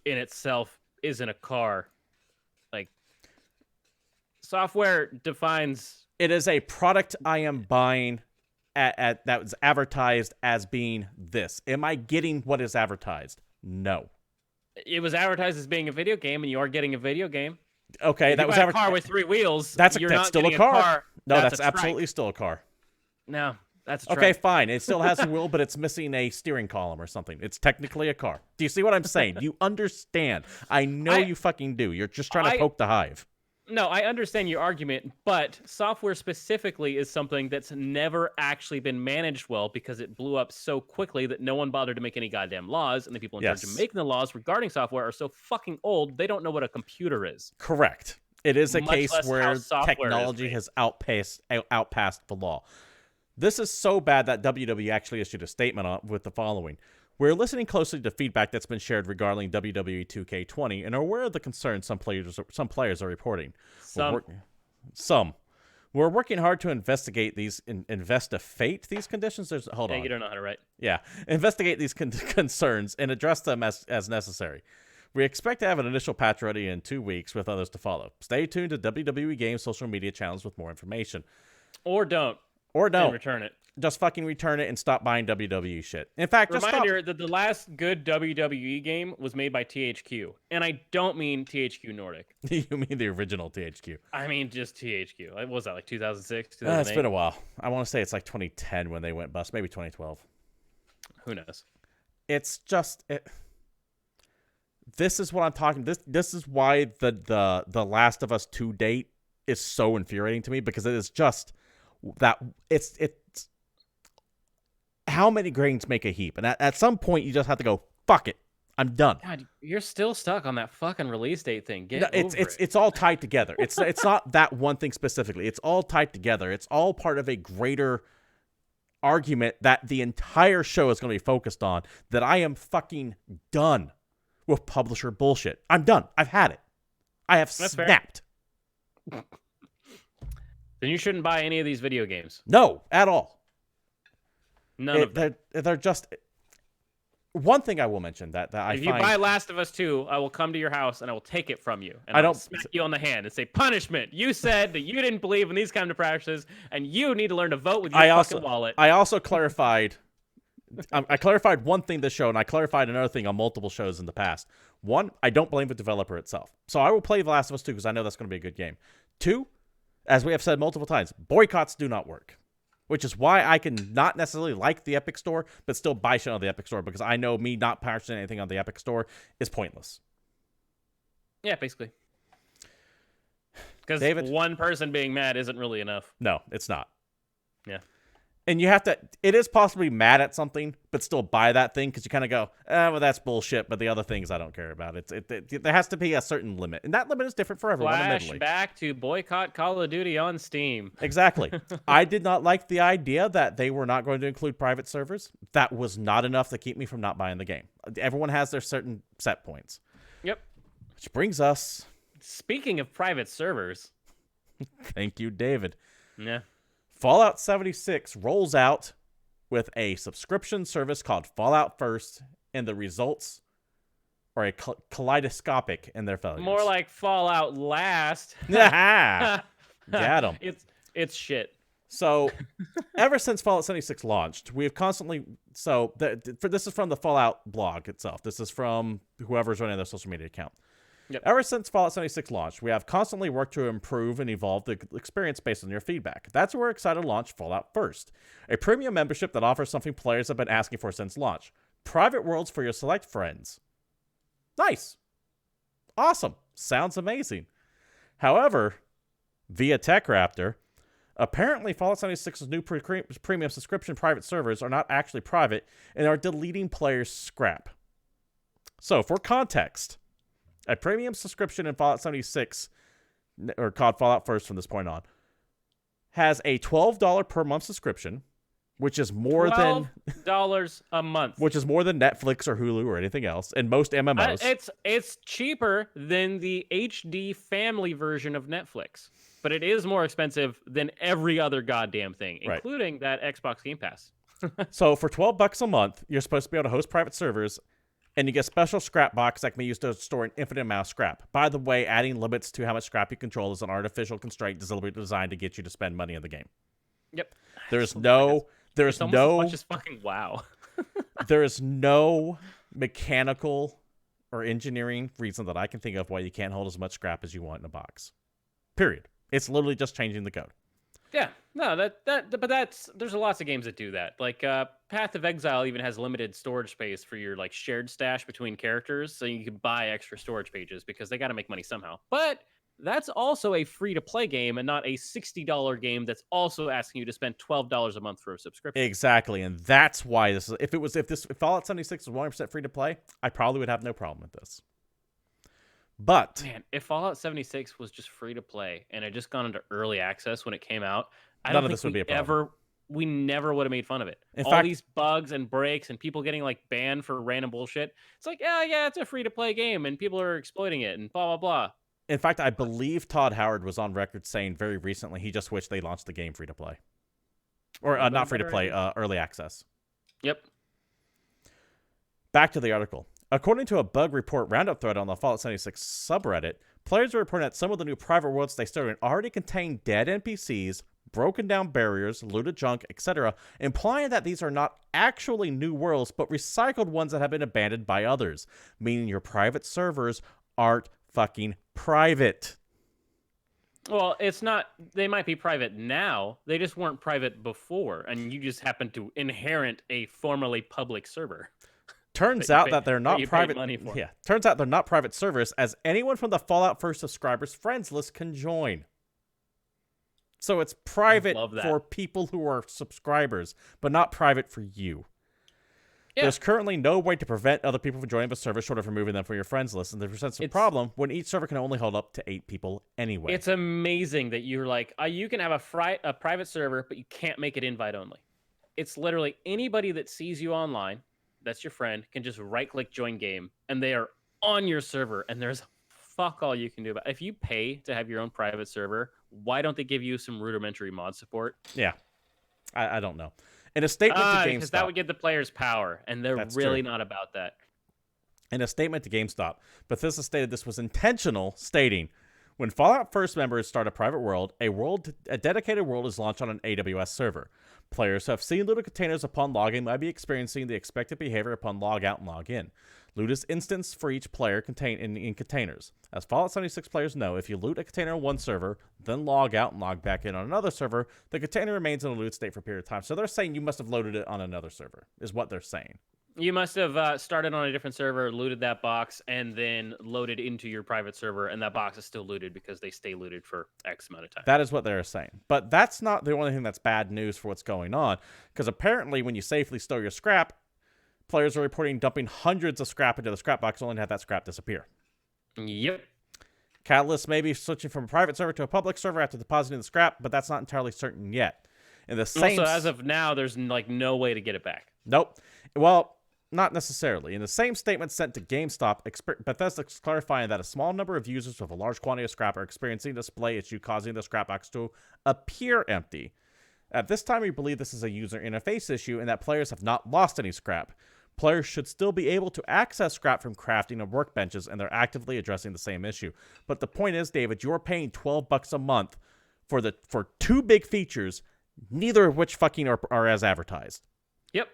in itself isn't a car. Like, software defines... It is a product I am buying... At that was advertised as being this. Am I getting what is advertised? No. It was advertised as being a video game, and you are getting a video game. Okay, that was a car with 3 wheels. That's not still a car. No, that's absolutely still a car. No, that's a okay. Fine. It still has a wheel, but it's missing a steering column or something. It's technically a car. Do you see what I'm saying? You understand? I know you fucking do. You're just trying to poke the hive. No, I understand your argument, but software specifically is something that's never actually been managed well because it blew up so quickly that no one bothered to make any goddamn laws, and the people in charge of making the laws regarding software are so fucking old, they don't know what a computer is. Correct. It is a case where technology has outpaced the law. This is so bad that WWE actually issued a statement with the following. We're listening closely to feedback that's been shared regarding WWE 2K20 and are aware of the concerns some players are reporting. We're working hard to investigate these investigate these conditions. Hold on. You don't know how to write. Yeah. Investigate these concerns and address them as necessary. We expect to have an initial patch ready in 2 weeks with others to follow. Stay tuned to WWE Games social media channels with more information. Or don't. And return it. Just fucking return it and stop buying WWE shit. In fact, reminder that the last good WWE game was made by THQ, and I don't mean THQ Nordic. You mean the original THQ? I mean just THQ. What was that, like 2006, 2008? It's been a while. I want to say it's like 2010 when they went bust, maybe 2012. Who knows? It's just this is what I'm talking. This is why the Last of Us 2 date is so infuriating to me, because it is just that it's how many grains make a heap, and at some point you just have to go, fuck it, I'm done. God, you're still stuck on that fucking release date thing. Get over it. It's all tied together. It's not that one thing specifically. It's all tied together. It's all part of a greater argument that the entire show is going to be focused on, that I am fucking done with publisher bullshit. I'm done. I've had it. I have snapped. Then you shouldn't buy any of these video games. No, at all. None of them. They're just... One thing I will mention that I if find... you buy Last of Us 2, I will come to your house and I will take it from you. And I'll smack you on the hand and say, punishment. You said that you didn't believe in these kind of practices, and you need to learn to vote with your fucking wallet. I also clarified... I clarified one thing this show, and I clarified another thing on multiple shows in the past. One, I don't blame the developer itself. So I will play The Last of Us 2 because I know that's going to be a good game. Two, as we have said multiple times, boycotts do not work. Which is why I can not necessarily like the Epic Store, but still buy shit on the Epic Store, because I know me not purchasing anything on the Epic Store is pointless. Yeah, basically. Because one person being mad isn't really enough. No, it's not. Yeah. And you have to, it is possibly mad at something, but still buy that thing, because you kind of go, well, that's bullshit, but the other things I don't care about. There has to be a certain limit, and that limit is different for everyone. Flashback to boycott Call of Duty on Steam. Exactly. I did not like the idea that they were not going to include private servers. That was not enough to keep me from not buying the game. Everyone has their certain set points. Yep. Which brings us... Speaking of private servers. Thank you, David. Yeah. Fallout 76 rolls out with a subscription service called Fallout First, and the results are a kaleidoscopic in their failures. More like Fallout Last. Got him. It's shit. So, ever since Fallout 76 launched, we have constantly... So, this is from the Fallout blog itself. This is from whoever's running their social media account. Yep. Ever since Fallout 76 launched, we have constantly worked to improve and evolve the experience based on your feedback. That's where we're excited to launch Fallout First, a premium membership that offers something players have been asking for since launch. Private worlds for your select friends. Nice. Awesome. Sounds amazing. However, via TechRaptor, apparently Fallout 76's new premium subscription private servers are not actually private and are deleting players' scrap. So, for context... A premium subscription in Fallout 76, or called Fallout First from this point on, has a $12 per month subscription, which is more than $12 a month, which is more than Netflix or Hulu or anything else, and most MMOs. It's cheaper than the HD family version of Netflix, but it is more expensive than every other goddamn thing, including that Xbox Game Pass. So for $12 a month, you're supposed to be able to host private servers. And you get special scrap box that can be used to store an infinite amount of scrap. By the way, adding limits to how much scrap you control is an artificial constraint designed to get you to spend money in the game. Yep. There's no as much as fucking WoW. There is no mechanical or engineering reason that I can think of why you can't hold as much scrap as you want in a box. Period. It's literally just changing the code. Yeah, no, there's lots of games that do that. Like Path of Exile even has limited storage space for your like shared stash between characters, so you can buy extra storage pages because they got to make money somehow. But that's also a free-to-play game and not a $60 game that's also asking you to spend $12 a month for a subscription. Exactly, and that's why this is. If Fallout 76 was 100% free-to-play, I probably would have no problem with this. But man, if Fallout 76 was just free to play and had just gone into early access when it came out, I don't think we never would have made fun of it. In fact, these bugs and breaks and people getting like banned for random bullshit. It's like, yeah, it's a free to play game and people are exploiting it and blah blah blah. In fact, I believe Todd Howard was on record saying very recently he just wished they launched the game free to play, or not free to play, early access. Yep. Back to the article. According to a bug report roundup thread on the Fallout 76 subreddit, players are reporting that some of the new private worlds they started already contain dead NPCs, broken down barriers, looted junk, etc., implying that these are not actually new worlds, but recycled ones that have been abandoned by others, meaning your private servers aren't fucking private. Well, it's not. They might be private now. They just weren't private before, and you just happen to inherit a formerly public server. Turns out that they're not private money for. Yeah. Turns out they're not private servers, as anyone from the Fallout First subscribers friends list can join. So it's private for people who are subscribers, but not private for you. Yeah. There's currently no way to prevent other people from joining the server short of removing them from your friends list, and there presents a problem when each server can only hold up to 8 people anyway. It's amazing that you're like, you can have a private server, but you can't make it invite only. It's literally anybody that sees you online, that's your friend, can just right-click join game, and they are on your server, and there's fuck all you can do about it. If you pay to have your own private server, why don't they give you some rudimentary mod support? Yeah. I don't know. In a statement to GameStop... Because that would give the players power, and they're really not about that. In a statement to GameStop, Bethesda stated this was intentional, stating, when Fallout First members start a private world, a dedicated world is launched on an AWS server. Players who have seen looted containers upon login might be experiencing the expected behavior upon log out and log in. Loot is instanced for each player in containers. As Fallout 76 players know, if you loot a container on one server, then log out and log back in on another server, the container remains in a loot state for a period of time. So they're saying you must have loaded it on another server, is what they're saying. You must have started on a different server, looted that box, and then loaded into your private server, and that box is still looted because they stay looted for X amount of time. That is what they're saying. But that's not the only thing that's bad news for what's going on, because apparently when you safely store your scrap, players are reporting dumping hundreds of scrap into the scrap box only to have that scrap disappear. Yep. Catalyst may be switching from a private server to a public server after depositing the scrap, but that's not entirely certain yet. In the same... Also, as of now, there's like no way to get it back. Nope. Well... Not necessarily. In the same statement sent to GameStop, Bethesda is clarifying that a small number of users with a large quantity of scrap are experiencing a display issue, causing the scrap box to appear empty. At this time, we believe this is a user interface issue and that players have not lost any scrap. Players should still be able to access scrap from crafting and workbenches, and they're actively addressing the same issue. But the point is, David, you're paying $12 a month for two big features, neither of which fucking are as advertised. Yep.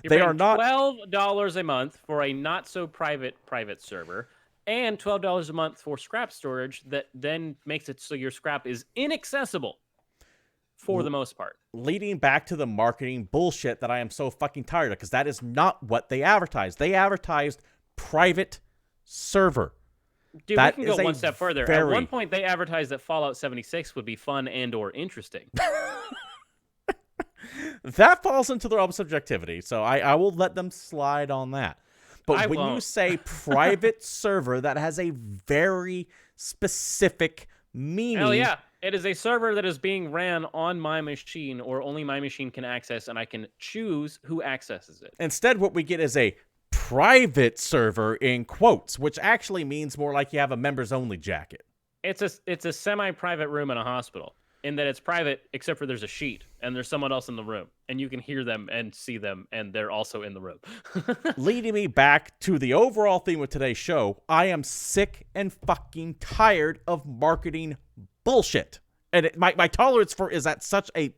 They are not $12 a month for a not so private server, and $12 a month for scrap storage that then makes it so your scrap is inaccessible for the most part. Leading back to the marketing bullshit that I am so fucking tired of, because that is not what they advertised. They advertised private server. Dude, we can go one step further. At one point, they advertised that Fallout 76 would be fun and or interesting. That falls into their own subjectivity, so I will let them slide on that. But when you say private server, that has a very specific meaning. Hell yeah. It is a server that is being ran on my machine, or only my machine can access, and I can choose who accesses it. Instead, what we get is a private server in quotes, which actually means more like you have a members-only jacket. It's a semi-private room in a hospital. In that it's private, except for there's a sheet, and there's someone else in the room, and you can hear them and see them, and they're also in the room. Leading me back to the overall theme of today's show, I am sick and fucking tired of marketing bullshit. And my tolerance for is at such a...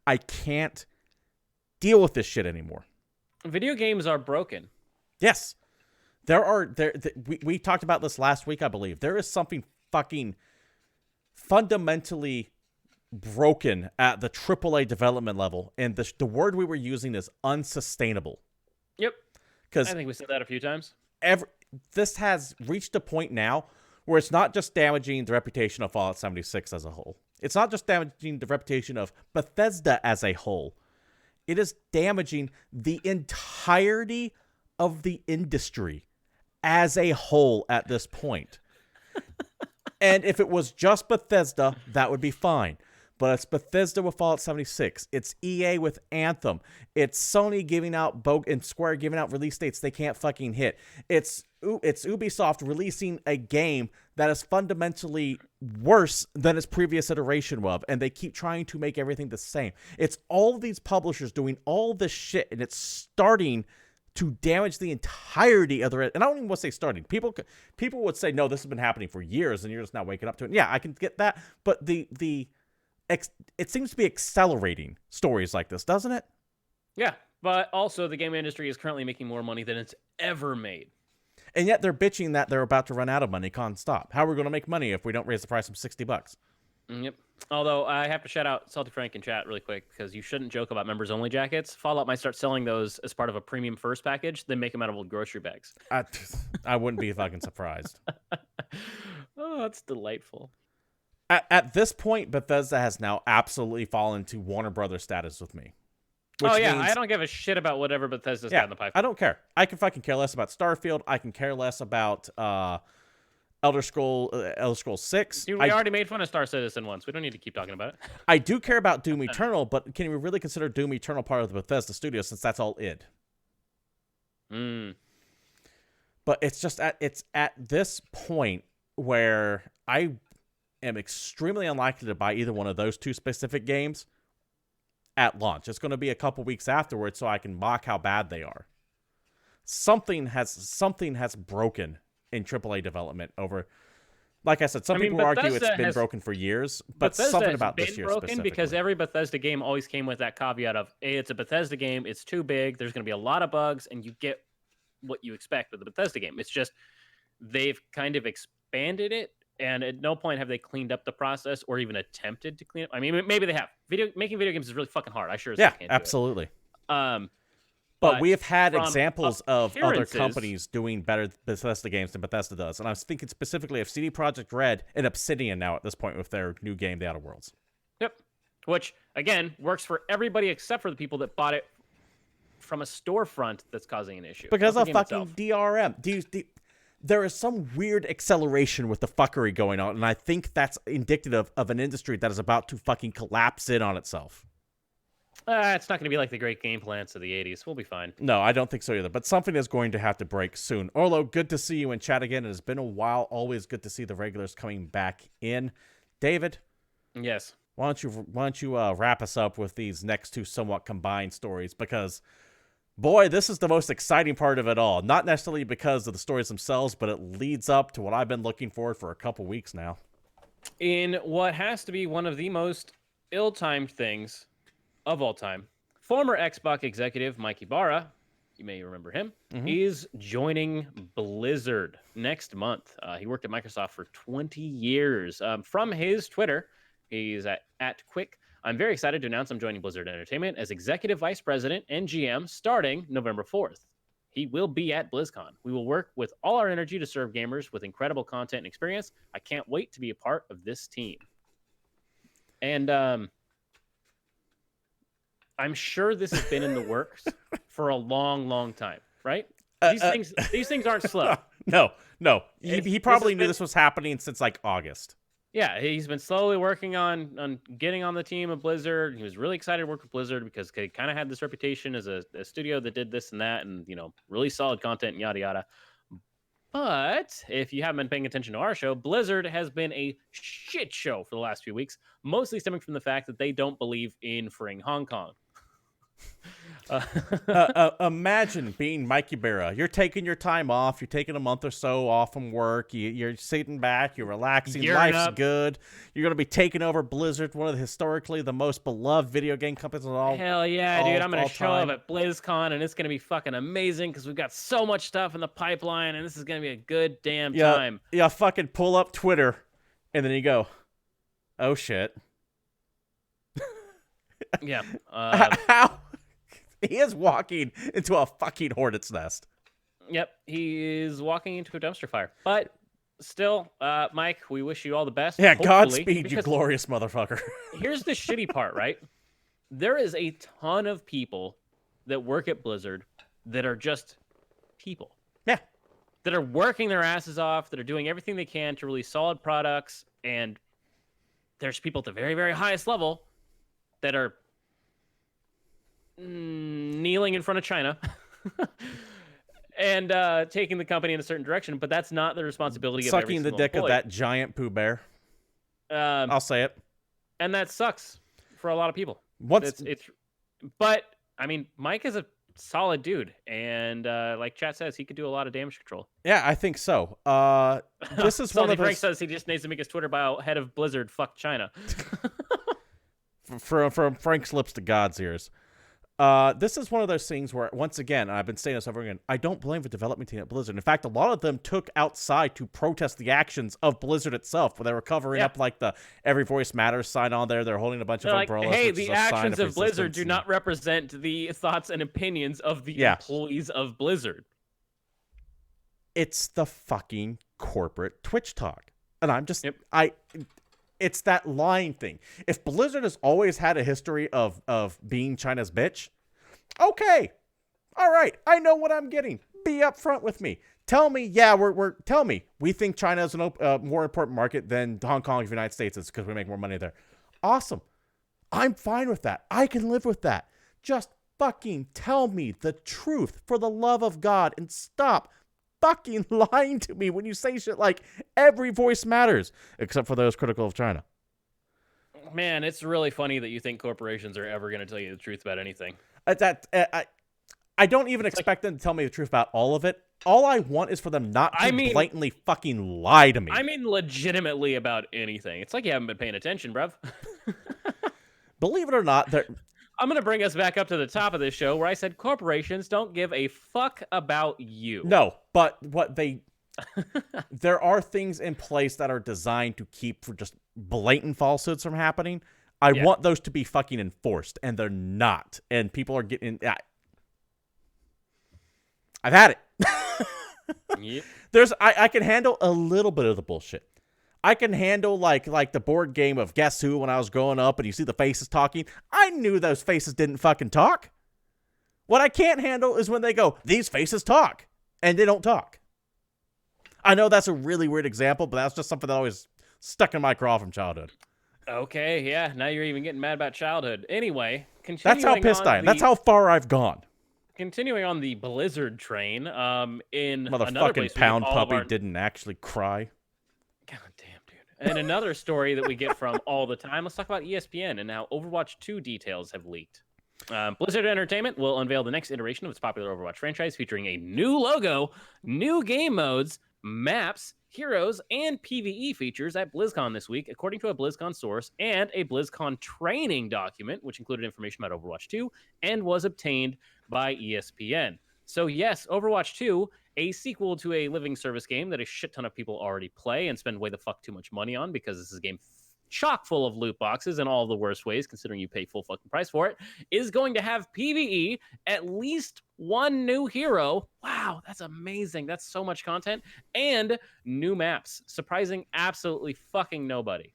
I can't deal with this shit anymore. Video games are broken. Yes. We talked about this last week, I believe. There is something fucking... fundamentally broken at the AAA development level, and the word we were using is unsustainable. Yep. Because I think we said that a few times. This has reached a point now where it's not just damaging the reputation of Fallout 76 as a whole. It's not just damaging the reputation of Bethesda as a whole. It is damaging the entirety of the industry as a whole at this point. And if it was just Bethesda, that would be fine. But it's Bethesda with Fallout 76. It's EA with Anthem. It's Sony giving out and Square giving out release dates they can't fucking hit. It's Ubisoft releasing a game that is fundamentally worse than its previous iteration of, and they keep trying to make everything the same. It's all of these publishers doing all this shit, and it's starting to damage the entirety of the... And I don't even want to say starting. People would say, no, this has been happening for years, and you're just now waking up to it. Yeah, I can get that, but it seems to be accelerating stories like this, doesn't it? Yeah, but also the game industry is currently making more money than it's ever made. And yet they're bitching that they're about to run out of money, can't stop. How are we going to make money if we don't raise the price from $60? Yep. Although I have to shout out Salty Frank in chat really quick because you shouldn't joke about members only jackets. Fallout might start selling those as part of a premium first package, then make them out of old grocery bags. I wouldn't be fucking surprised. Oh, that's delightful. At this point, Bethesda has now absolutely fallen to Warner Brothers status with me. Oh yeah, I don't give a shit about whatever Bethesda's got in the pipeline. I don't care. I can fucking care less about Starfield. I can care less about Elder Scrolls 6. Dude, we already made fun of Star Citizen once. We don't need to keep talking about it. I do care about Doom Eternal, but can we really consider Doom Eternal part of the Bethesda studio since that's all id? But it's just at this point where I am extremely unlikely to buy either one of those two specific games at launch. It's going to be a couple weeks afterwards so I can mock how bad they are. Something has broken in AAA development over, like I said, some people argue it's been broken for years, but Bethesda something about has this year been broken specifically. because every Bethesda game always came with that caveat of, hey, it's a Bethesda game, it's too big, there's going to be a lot of bugs, and you get what you expect with the Bethesda game. It's just they've kind of expanded it, and at no point have they cleaned up the process or even attempted to clean up. I mean, maybe they have. Making video games is really fucking hard. I sure as hell can't absolutely. do it. But we have had examples of other companies doing better Bethesda games than Bethesda does. And I was thinking specifically of CD Projekt Red and Obsidian now at this point with their new game, The Outer Worlds. Yep. Which, again, works for everybody except for the people that bought it from a storefront that's causing an issue. Because of fucking DRM. There is some weird acceleration with the fuckery going on, and I think that's indicative of an industry that is about to fucking collapse in on itself. It's not going to be like the great game plants of the 80s. We'll be fine. No, I don't think so either. But something is going to have to break soon. Orlo, good to see you in chat again. It has been a while. Always good to see the regulars coming back in. David? Yes. Why don't you wrap us up with these next two somewhat combined stories? Because, boy, this is the most exciting part of it all. Not necessarily because of the stories themselves, but it leads up to what I've been looking for a couple weeks now. In what has to be one of the most ill-timed things of all time, former Xbox executive Mike Ybarra, you may remember him, is joining Blizzard next month. He worked at Microsoft for 20 years. From his Twitter, he's at Quick. I'm very excited to announce I'm joining Blizzard Entertainment as Executive Vice President and GM starting November 4th. He will be at BlizzCon. We will work with all our energy to serve gamers with incredible content and experience. I can't wait to be a part of this team. And I'm sure this has been in the works for a long, long time, right? These things aren't slow. No. He probably knew this was happening since like August. Yeah, he's been slowly working on getting on the team of Blizzard. He was really excited to work with Blizzard because he kind of had this reputation as a studio that did this and that and, really solid content and yada, yada. But if you haven't been paying attention to our show, Blizzard has been a shit show for the last few weeks, mostly stemming from the fact that they don't believe in freeing Hong Kong. Imagine being Mike Ybarra. You're taking your time off. You're taking a month or so off from work. You're sitting back. You're relaxing. Life's good. You're going to be taking over Blizzard, one of the historically the most beloved video game companies of all. Hell yeah, dude. I'm going to show up at BlizzCon, and it's going to be fucking amazing because we've got so much stuff in the pipeline, and this is going to be a good damn time. Yeah, fucking pull up Twitter, and then you go, oh, shit. Yeah. How? He is walking into a fucking hornet's nest. Yep, he is walking into a dumpster fire. But still, Mike, we wish you all the best. Yeah, Godspeed, you glorious motherfucker. Here's the shitty part, right? There is a ton of people that work at Blizzard that are just people. Yeah. That are working their asses off, that are doing everything they can to release solid products, and there's people at the very, very highest level that are kneeling in front of China and taking the company in a certain direction, but that's not the responsibility of every sucking the dick employee. Of that giant Pooh Bear. I'll say it. And that sucks for a lot of people. But I mean, Mike is a solid dude, and like chat says, he could do a lot of damage control. Yeah, I think so. This is one of Frank says he just needs to make his Twitter bio head of Blizzard fuck China. From Frank's lips to God's ears. This is one of those things where, once again, and I've been saying this over again, I don't blame the development team at Blizzard. In fact, a lot of them took outside to protest the actions of Blizzard itself, where they were covering up like the Every Voice Matters sign on there. They're holding a bunch of umbrellas. Like, hey, which the is a sign actions of Blizzard do resistance not represent the thoughts and opinions of the employees of Blizzard. It's the fucking corporate Twitch talk. And I'm just, it's that lying thing. If Blizzard has always had a history of being China's bitch, okay, all right, I know what I'm getting. Be upfront with me. Tell me, tell me, we think China is a more important market than Hong Kong or the United States is because we make more money there. Awesome. I'm fine with that. I can live with that. Just fucking tell me the truth for the love of God and stop fucking lying to me when you say shit like every voice matters, except for those critical of China. Man, it's really funny that you think corporations are ever going to tell you the truth about anything. I don't even expect them to tell me the truth about all of it. All I want is for them not to blatantly fucking lie to me. I mean, legitimately about anything. It's like you haven't been paying attention, bruv. Believe it or not, I'm going to bring us back up to the top of this show where I said corporations don't give a fuck about you. No, but there are things in place that are designed to keep for just blatant falsehoods from happening. I want those to be fucking enforced, and they're not. And people are getting... I've had it. Yep. I can handle a little bit of the bullshit. I can handle like the board game of Guess Who when I was growing up and you see the faces talking. I knew those faces didn't fucking talk. What I can't handle is when they go, these faces talk, and they don't talk. I know that's a really weird example, but that's just something that always stuck in my craw from childhood. Okay, yeah, now you're even getting mad about childhood. Anyway, that's how pissed I am. That's how far I've gone. Continuing on the Blizzard train, in motherfucking Pound Puppy didn't actually cry. God damn, dude. And another story that we get from all the time, let's talk about ESPN and how Overwatch 2 details have leaked. Blizzard Entertainment will unveil the next iteration of its popular Overwatch franchise featuring a new logo, new game modes, maps, heroes, and PvE features at BlizzCon this week, according to a BlizzCon source and a BlizzCon training document, which included information about Overwatch 2 and was obtained by ESPN. So yes, Overwatch 2, a sequel to a living service game that a shit ton of people already play and spend way the fuck too much money on because this is a game chock full of loot boxes in all the worst ways, considering you pay full fucking price for it, is going to have PvE, at least one new hero. Wow, that's amazing. That's so much content. And new maps. Surprising absolutely fucking nobody.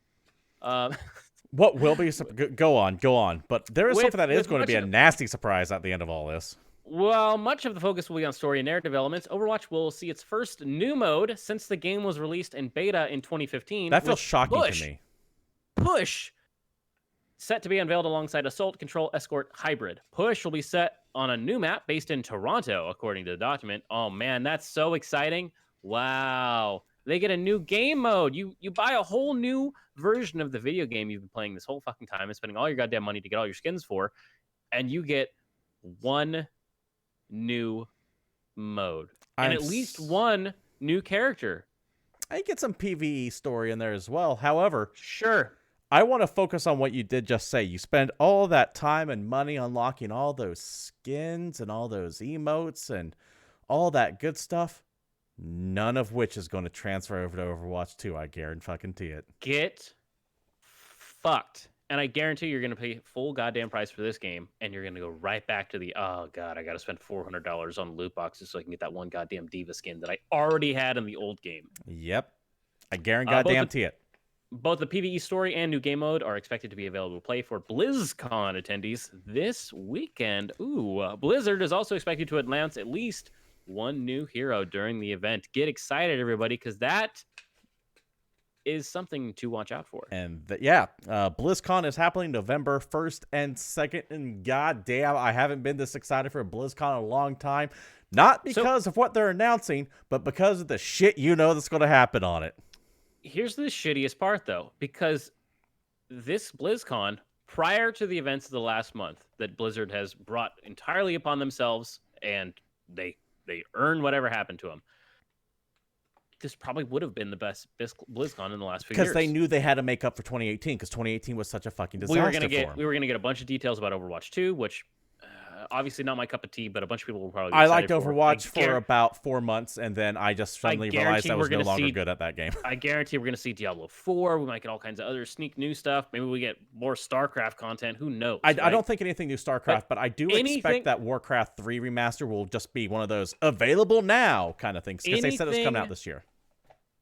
What will be... Go on. But there is something that is going to be a nasty surprise at the end of all this. Well, much of the focus will be on story and narrative elements. Overwatch will see its first new mode since the game was released in beta in 2015. That feels shocking to me. Push, set to be unveiled alongside Assault, Control, Escort, Hybrid. Push will be set on a new map based in Toronto, according to the document. Oh, man, that's so exciting. Wow. They get a new game mode. You buy a whole new version of the video game you've been playing this whole fucking time and spending all your goddamn money to get all your skins for, and you get one new mode. And at least one new character. I get some PvE story in there as well. However, sure, I want to focus on what you did just say. You spend all that time and money unlocking all those skins and all those emotes and all that good stuff, none of which is going to transfer over to Overwatch 2. I guarantee it. Get fucked. And I guarantee you're going to pay full goddamn price for this game, and you're going to go right back to the, oh, God, I got to spend $400 on loot boxes so I can get that one goddamn Diva skin that I already had in the old game. Yep. I guarantee it. Both the PvE story and new game mode are expected to be available to play for BlizzCon attendees this weekend. Ooh, Blizzard is also expected to announce at least one new hero during the event. Get excited, everybody, because that is something to watch out for. And BlizzCon is happening November 1st and 2nd, and goddamn, I haven't been this excited for BlizzCon in a long time. Not because of what they're announcing, but because of the shit that's going to happen on it. Here's the shittiest part, though, because this BlizzCon, prior to the events of the last month that Blizzard has brought entirely upon themselves, and they earn whatever happened to them, this probably would have been the best BlizzCon in the last few years. Because they knew they had to make up for 2018, because 2018 was such a fucking disaster for them. We were going to get a bunch of details about Overwatch 2, which Obviously not my cup of tea, but a bunch of people will probably be I liked excited Overwatch for it. for about 4 months, and then I just suddenly realized I was no longer good at that game. I guarantee we're going to see Diablo 4. We might get all kinds of other sneak new stuff. Maybe we get more StarCraft content. Who knows? I don't think anything new StarCraft, but I do expect that Warcraft 3 remaster will just be one of those available now kind of things, because they said it's coming out this year.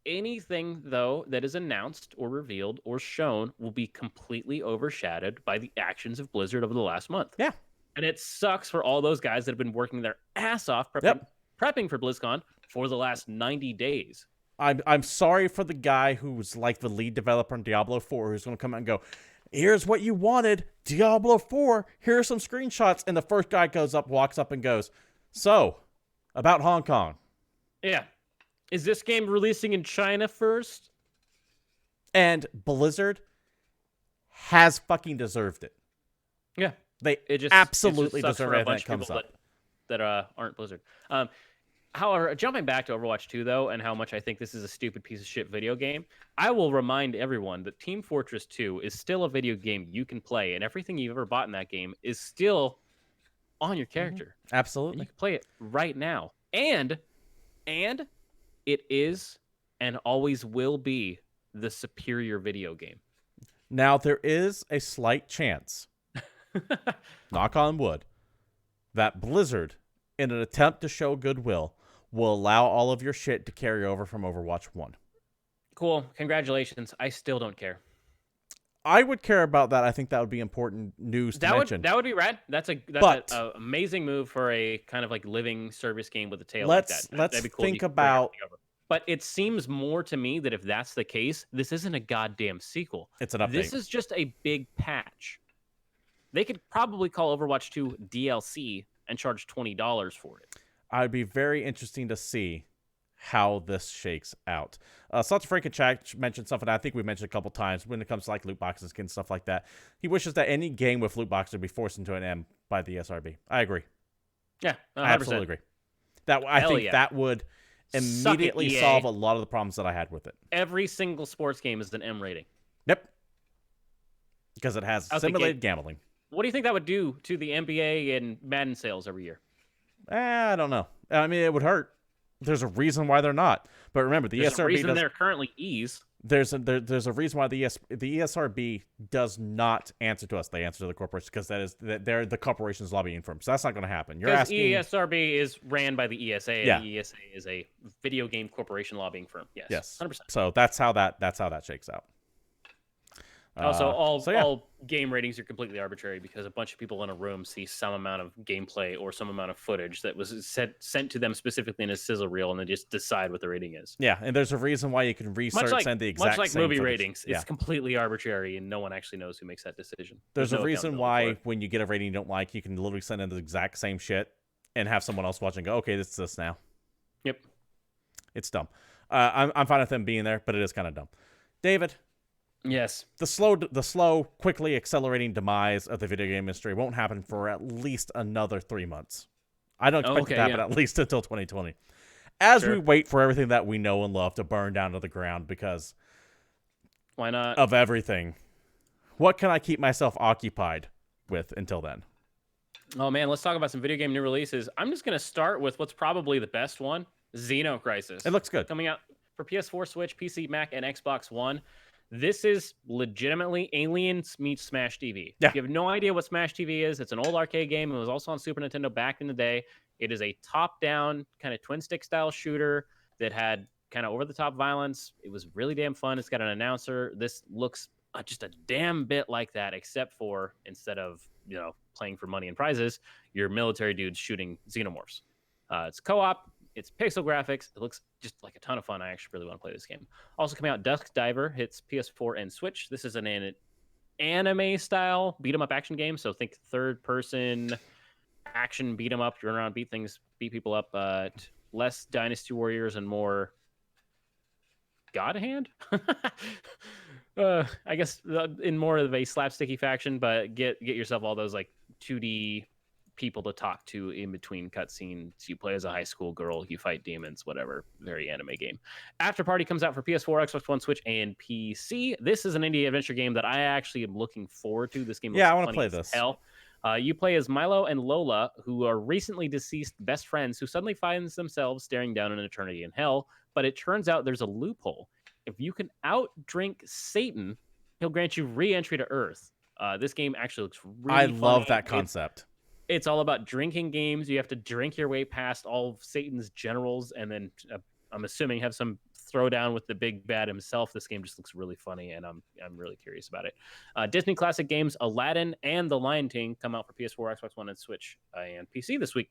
Anything, though, that is announced or revealed or shown will be completely overshadowed by the actions of Blizzard over the last month. Yeah. And it sucks for all those guys that have been working their ass off prepping for BlizzCon for the last 90 days. I'm sorry for the guy who's like the lead developer on Diablo 4 who's going to come out and go, here's what you wanted, Diablo 4, here are some screenshots. And the first guy walks up and goes, so, about Hong Kong. Yeah. Is this game releasing in China first? And Blizzard has fucking deserved it. Yeah. They absolutely deserve everything that comes up. That aren't Blizzard. However, jumping back to Overwatch 2, though, and how much I think this is a stupid piece of shit video game, I will remind everyone that Team Fortress 2 is still a video game you can play, and everything you've ever bought in that game is still on your character. Absolutely. And you can play it right now. And it is and always will be the superior video game. Now, there is a slight chance, knock on wood, that Blizzard, in an attempt to show goodwill, will allow all of your shit to carry over from Overwatch 1. Cool. Congratulations. I still don't care. I would care about that. I think that would be important news to mention. That would be rad. That's an amazing move for a kind of like living service game with a tail like that. Let's think about... But it seems more to me that if that's the case, this isn't a goddamn sequel. It's an update. This is just a big patch. They could probably call Overwatch 2 DLC and charge $20 for it. I'd be very interesting to see how this shakes out. Salty Frank in chat mentioned something I think we mentioned a couple times when it comes to like loot boxes, skins, stuff like that. He wishes that any game with loot boxes would be forced into an M by the SRB. I agree. Yeah, 100%. I absolutely agree. I think that would immediately solve a lot of the problems that I had with it. Every single sports game is an M rating. Yep. Because it has simulated gambling. What do you think that would do to the NBA and Madden sales every year? I don't know. I mean, it would hurt. There's a reason why they're not. But remember, the ESRB... There's a reason they're currently E's. There's a reason why the ESRB does not answer to us. They answer to the corporation because they're the corporation's lobbying firm. So that's not going to happen. You're asking... ESRB is ran by the ESA, and the ESA is a video game corporation lobbying firm. Yes, 100%. So that's how that shakes out. Also, all game ratings are completely arbitrary because a bunch of people in a room see some amount of gameplay or some amount of footage that was sent to them specifically in a sizzle reel, and they just decide what the rating is. Yeah, and there's a reason why you can research and the exact same much like movie footage. Ratings. It's completely arbitrary, and no one actually knows who makes that decision. There's a reason why when you get a rating you don't like, you can literally send in the exact same shit and have someone else watching go, okay, this is this now. Yep. It's dumb. I'm fine with them being there, but it is kind of dumb. David. Yes. The slow, quickly accelerating demise of the video game industry won't happen for at least another 3 months. I don't expect it to happen at least until 2020. As we wait for everything that we know and love to burn down to the ground because... Why not? Of everything. What can I keep myself occupied with until then? Oh, man, let's talk about some video game new releases. I'm just going to start with what's probably the best one, Xeno Crisis. It looks good. Coming out for PS4, Switch, PC, Mac, and Xbox One. This is legitimately Aliens meets Smash TV. Yeah. If you have no idea what Smash TV is, it's an old arcade game. It was also on Super Nintendo back in the day. It is a top-down kind of twin-stick style shooter that had kind of over-the-top violence. It was really damn fun. It's got an announcer. This looks just a damn bit like that, except for instead of playing for money and prizes, your military dudes shooting xenomorphs. It's co-op. It's pixel graphics. It looks just like a ton of fun. I actually really want to play this game. Also coming out, Dusk Diver hits PS4 and Switch. This is an anime-style beat-em-up action game. So think third-person action beat-em-up. You run around, beat people up. Less Dynasty Warriors and more God Hand. I guess in more of a slapsticky faction, but get yourself all those like 2D people to talk to in between cutscenes. You play as a high school girl, you fight demons, whatever. Very anime game. After Party comes out for PS4, Xbox One, Switch, and PC. This is an indie adventure game that I actually am looking forward to. This game looks I want to funny play as this. Hell. You play as Milo and Lola, who are recently deceased best friends who suddenly find themselves staring down an eternity in hell. But it turns out there's a loophole. If you can outdrink Satan, he'll grant you re-entry to Earth. This game actually looks really I funny. love that concept. It's all about drinking games. You have to drink your way past all of Satan's generals, and then I'm assuming have some throwdown with the big bad himself. This game just looks really funny, and I'm really curious about it. Disney classic games Aladdin and The Lion King come out for PS4, Xbox One, and Switch and PC this week.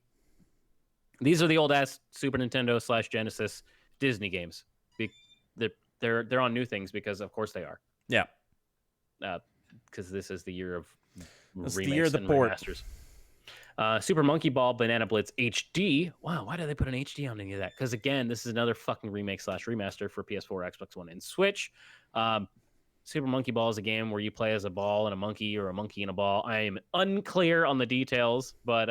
These are the old ass Super Nintendo / Genesis Disney games. They're on new things because of course they are. Yeah. Because this is the year of It's remakes the year of the and port. remasters. Super Monkey Ball Banana Blitz HD. Wow, why did they put an HD on any of that? Because again, this is another fucking remake / remaster for PS4, Xbox One, and Switch. Super Monkey Ball is a game where you play as a ball and a monkey, or a monkey and a ball. I am unclear on the details, but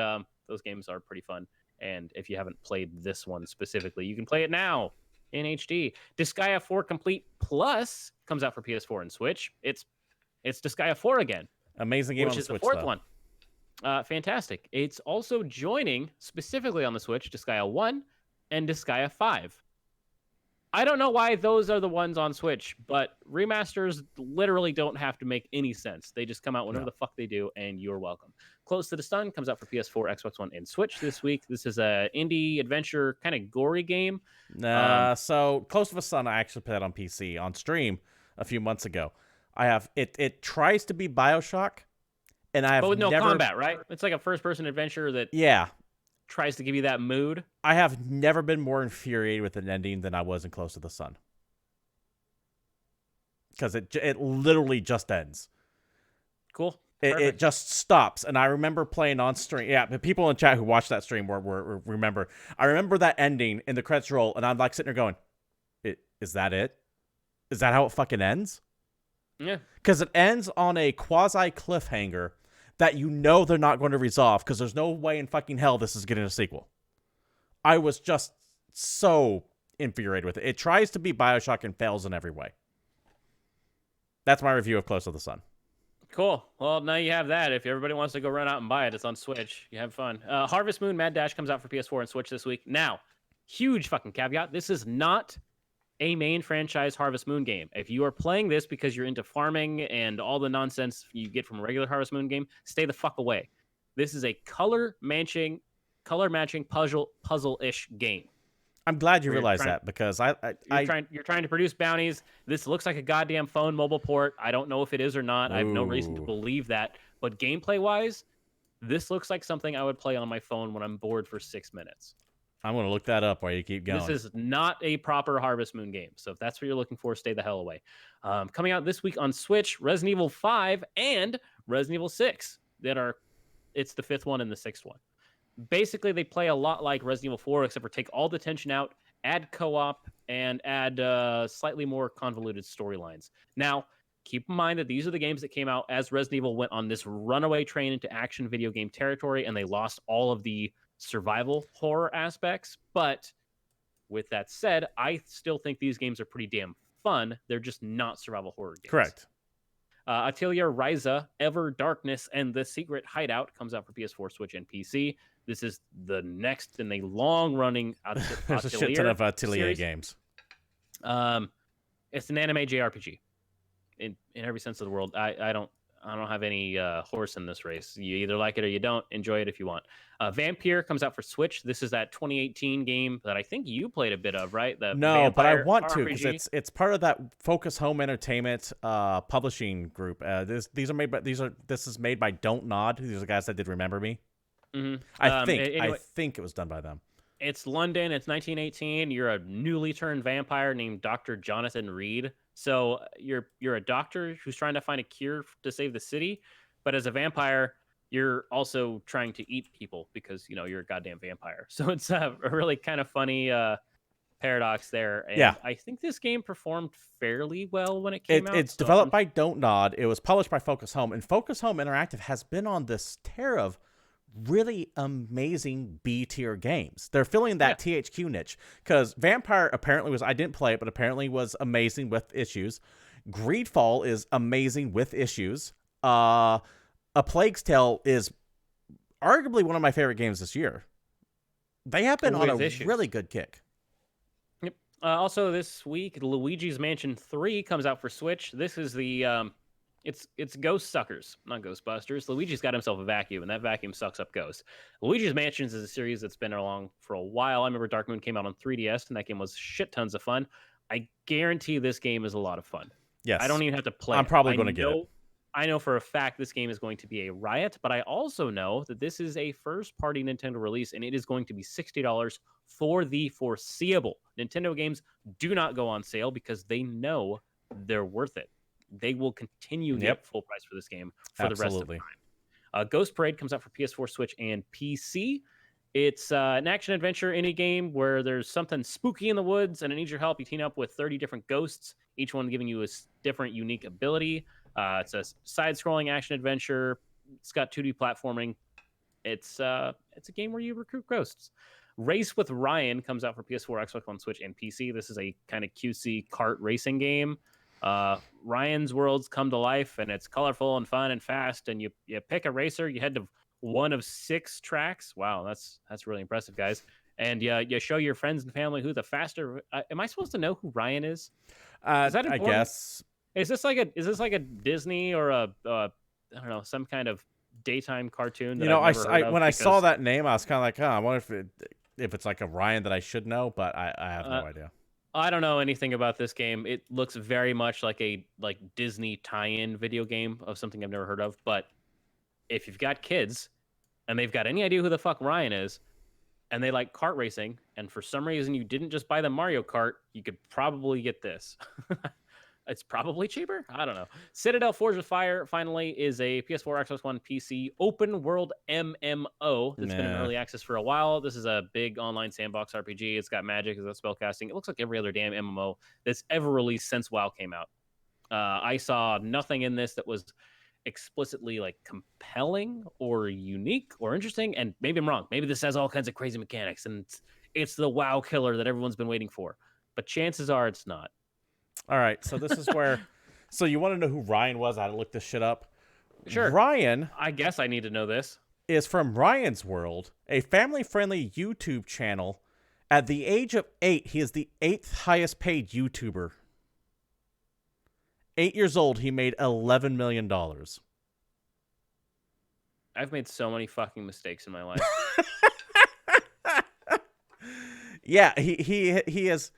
those games are pretty fun. And if you haven't played this one specifically, you can play it now in HD. Disgaea 4 Complete Plus comes out for PS4 and Switch. It's Disgaea 4 again. Amazing game which on the is Switch, the fourth though. one. Fantastic. It's also joining, specifically on the Switch, Disgaea 1 and Disgaea 5. I don't know why those are the ones on Switch, but remasters literally don't have to make any sense. They just come out whenever the fuck they do, and you're welcome. Close to the Sun comes out for PS4, Xbox One, and Switch this week. This is a indie adventure, kind of gory game. So Close to the Sun, I actually played on PC on stream a few months ago. I have it tries to be BioShock, and I have but with no combat, right? It's like a first-person adventure that tries to give you that mood. I have never been more infuriated with an ending than I was in Close to the Sun, because it literally just ends. Cool. It just stops, and I remember playing on stream. Yeah, the people in chat who watched that stream were remember. I remember that ending in the credits roll, and I'm like sitting there going, "Is that it? Is that how it fucking ends?" Yeah. Because it ends on a quasi cliffhanger that you know they're not going to resolve, because there's no way in fucking hell this is getting a sequel. I was just so infuriated with it. It tries to be BioShock and fails in every way. That's my review of Close to the Sun. Cool. Well, now you have that. If everybody wants to go run out and buy it, it's on Switch. You have fun. Harvest Moon Mad Dash comes out for PS4 and Switch this week. Now, huge fucking caveat. This is not a main franchise Harvest Moon game. If you are playing this because you're into farming and all the nonsense you get from a regular Harvest Moon game, stay the fuck away. This is a color matching puzzle-ish game. I'm glad you realized that, because you're trying to produce bounties. This looks like a goddamn phone mobile port. I don't know if it is or not. I have no reason to believe that. But gameplay-wise, this looks like something I would play on my phone when I'm bored for 6 minutes. I'm going to look that up while you keep going. This is not a proper Harvest Moon game. So if that's what you're looking for, stay the hell away. Coming out this week on Switch, Resident Evil 5 and Resident Evil 6. It's the fifth one and the sixth one. Basically, they play a lot like Resident Evil 4, except for take all the tension out, add co-op, and add slightly more convoluted storylines. Now, keep in mind that these are the games that came out as Resident Evil went on this runaway train into action video game territory, and they lost all of the survival horror aspects. But with that said, I still think these games are pretty damn fun. They're just not survival horror games. Correct. Atelier Ryza, Ever Darkness, and The Secret Hideout comes out for PS4, Switch, and PC. This is the next in a long-running There's a shit ton of Atelier series. games. It's an anime JRPG in every sense of the world. I don't have any horse in this race. You either like it or you don't. Enjoy it if you want. Vampire comes out for Switch. This is that 2018 game that I think you played a bit of, right? No, but I want to, RPG. because it's part of that Focus Home Entertainment publishing group. This is made by Don't Nod. These are the guys that did Remember Me. Mm-hmm. I think it was done by them. It's London. It's 1918. You're a newly turned vampire named Dr. Jonathan Reed. So you're a doctor who's trying to find a cure to save the city, but as a vampire, you're also trying to eat people because you're a goddamn vampire. So it's a really kind of funny paradox there. And yeah, I think this game performed fairly well when it came out. It's developed by Don't Nod. It was published by Focus Home, and Focus Home Interactive has been on this tear of really amazing B-tier games. They're filling that THQ niche, because Vampire apparently was, I didn't play it, but apparently was amazing with issues. Greedfall is amazing with issues. A Plague's Tale is arguably one of my favorite games this year. They have been on a really good kick. Yep. Also, this week, Luigi's Mansion 3 comes out for Switch. This is the it's Ghost Suckers, not Ghostbusters. Luigi's got himself a vacuum, and that vacuum sucks up ghosts. Luigi's Mansions is a series that's been along for a while. I remember Dark Moon came out on 3DS, and that game was shit tons of fun. I guarantee this game is a lot of fun. Yes. I don't even have to play I'm probably going to get it. I know for a fact this game is going to be a riot, but I also know that this is a first-party Nintendo release, and it is going to be $60 for the foreseeable. Nintendo games do not go on sale because they know they're worth it. They will continue to get full price for this game for the rest of the time. Ghost Parade comes out for PS4, Switch, and PC. It's an action-adventure indie game where there's something spooky in the woods, and it needs your help. You team up with 30 different ghosts, each one giving you a different, unique ability. It's a side-scrolling action-adventure. It's got 2D platforming. It's a game where you recruit ghosts. Race with Ryan comes out for PS4, Xbox One, Switch, and PC. This is a kind of cutesy kart racing game. Ryan's worlds come to life, and it's colorful and fun and fast. And you pick a racer. You head to one of 6 tracks. Wow, that's really impressive, guys. And you show your friends and family who the faster. Am I supposed to know who Ryan is? Is that important? I guess. Is this like a Disney or a I don't know, some kind of daytime cartoon? That when I saw that name, I was kind of like, I wonder if it's like a Ryan that I should know, but I have no idea. I don't know anything about this game. It looks very much like a Disney tie-in video game of something I've never heard of. But if you've got kids and they've got any idea who the fuck Ryan is, and they like kart racing, and for some reason you didn't just buy the Mario Kart, you could probably get this. It's probably cheaper. I don't know. Citadel Forge of Fire finally is a PS4, Xbox One, PC open world MMO that's been in early access for a while. This is a big online sandbox RPG. It's got magic, it's got spellcasting. It looks like every other damn MMO that's ever released since WoW came out. I saw nothing in this that was explicitly like compelling or unique or interesting. And maybe I'm wrong. Maybe this has all kinds of crazy mechanics and it's the WoW killer that everyone's been waiting for. But chances are it's not. All right, so this is where... So you want to know who Ryan was? I had to look this shit up. Sure. Ryan... I guess I need to know this. ...is from Ryan's World, a family-friendly YouTube channel. At the age of 8, he is the 8th highest paid YouTuber. 8 years old, he made $11 million. I've made so many fucking mistakes in my life. Yeah, he is...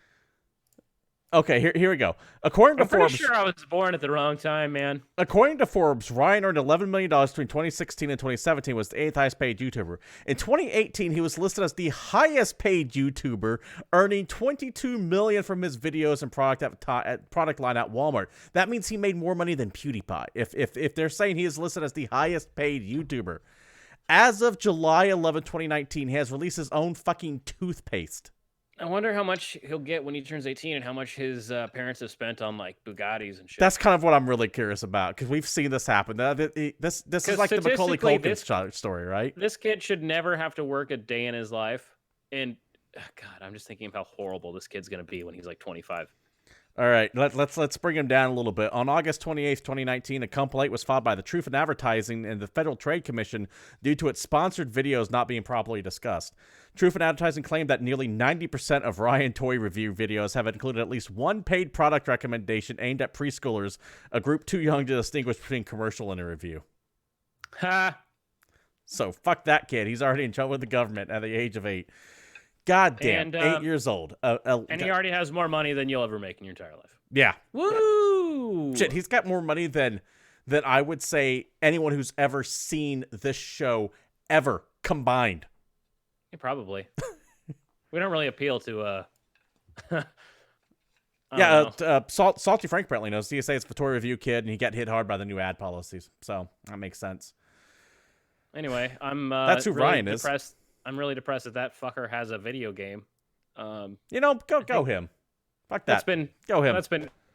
Okay, here we go. According to I'm pretty Forbes, sure I was born at the wrong time, man. According to Forbes, Ryan earned $11 million between 2016 and 2017, was the 8th highest paid YouTuber. In 2018, he was listed as the highest paid YouTuber, earning $22 million from his videos and product line at Walmart. That means he made more money than PewDiePie. If they're saying he is listed as the highest paid YouTuber. As of July 11, 2019, he has released his own fucking toothpaste. I wonder how much he'll get when he turns 18 and how much his parents have spent on like Bugattis and shit. That's kind of what I'm really curious about because we've seen this happen. This is like the Macaulay Culkin story, right? This kid should never have to work a day in his life. And God, I'm just thinking of how horrible this kid's going to be when he's like 25. All right, let's bring him down a little bit. On August 28th, 2019, a complaint was filed by the Truth in Advertising and the Federal Trade Commission due to its sponsored videos not being properly discussed. Truth in Advertising claimed that nearly 90% of Ryan toy review videos have included at least one paid product recommendation aimed at preschoolers, a group too young to distinguish between commercial and a review. Ha! So fuck that kid. He's already in trouble with the government at the age of 8. God damn, 8 years old. And he already has more money than you'll ever make in your entire life. Yeah. Woo! Shit, he's got more money than I would say anyone who's ever seen this show ever combined. Yeah, probably. We don't really appeal to Salty Frank apparently knows. CSA is a toy review kid, and he got hit hard by the new ad policies. So that makes sense. Anyway, that's who really Ryan depressed. is. I'm really depressed that fucker has a video game. Go him. Fuck that. Go him.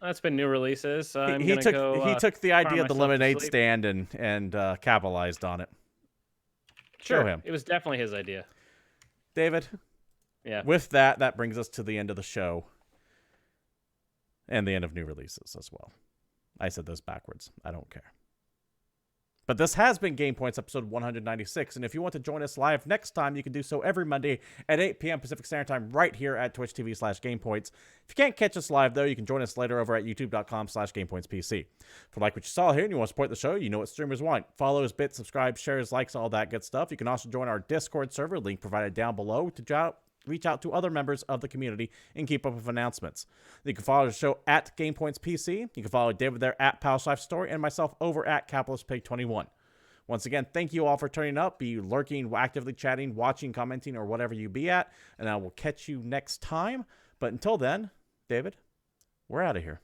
That's been new releases. He took the idea of the lemonade stand and capitalized on it. Sure, Go him. It was definitely his idea. David. Yeah. With that brings us to the end of the show. And the end of new releases as well. I said those backwards. I don't care. But this has been Game Points episode 196, and if you want to join us live next time, you can do so every Monday at 8 p.m. Pacific Standard Time right here at Twitch TV/GamePoints. If you can't catch us live, though, you can join us later over at youtube.com/GamePointsPC. If you like what you saw here and you want to support the show, you know what streamers want. Follows, bits, subscribe, shares, likes, all that good stuff. You can also join our Discord server, link provided down below, to reach out to other members of the community and keep up with announcements. You can follow the show at GamePoints PC. You can follow David there at Palace Life Story and myself over at CapitalistPig21. Once again, thank you all for turning up, be you lurking, actively chatting, watching, commenting, or whatever you be at, and I will catch you next time. But until then, David, we're out of here.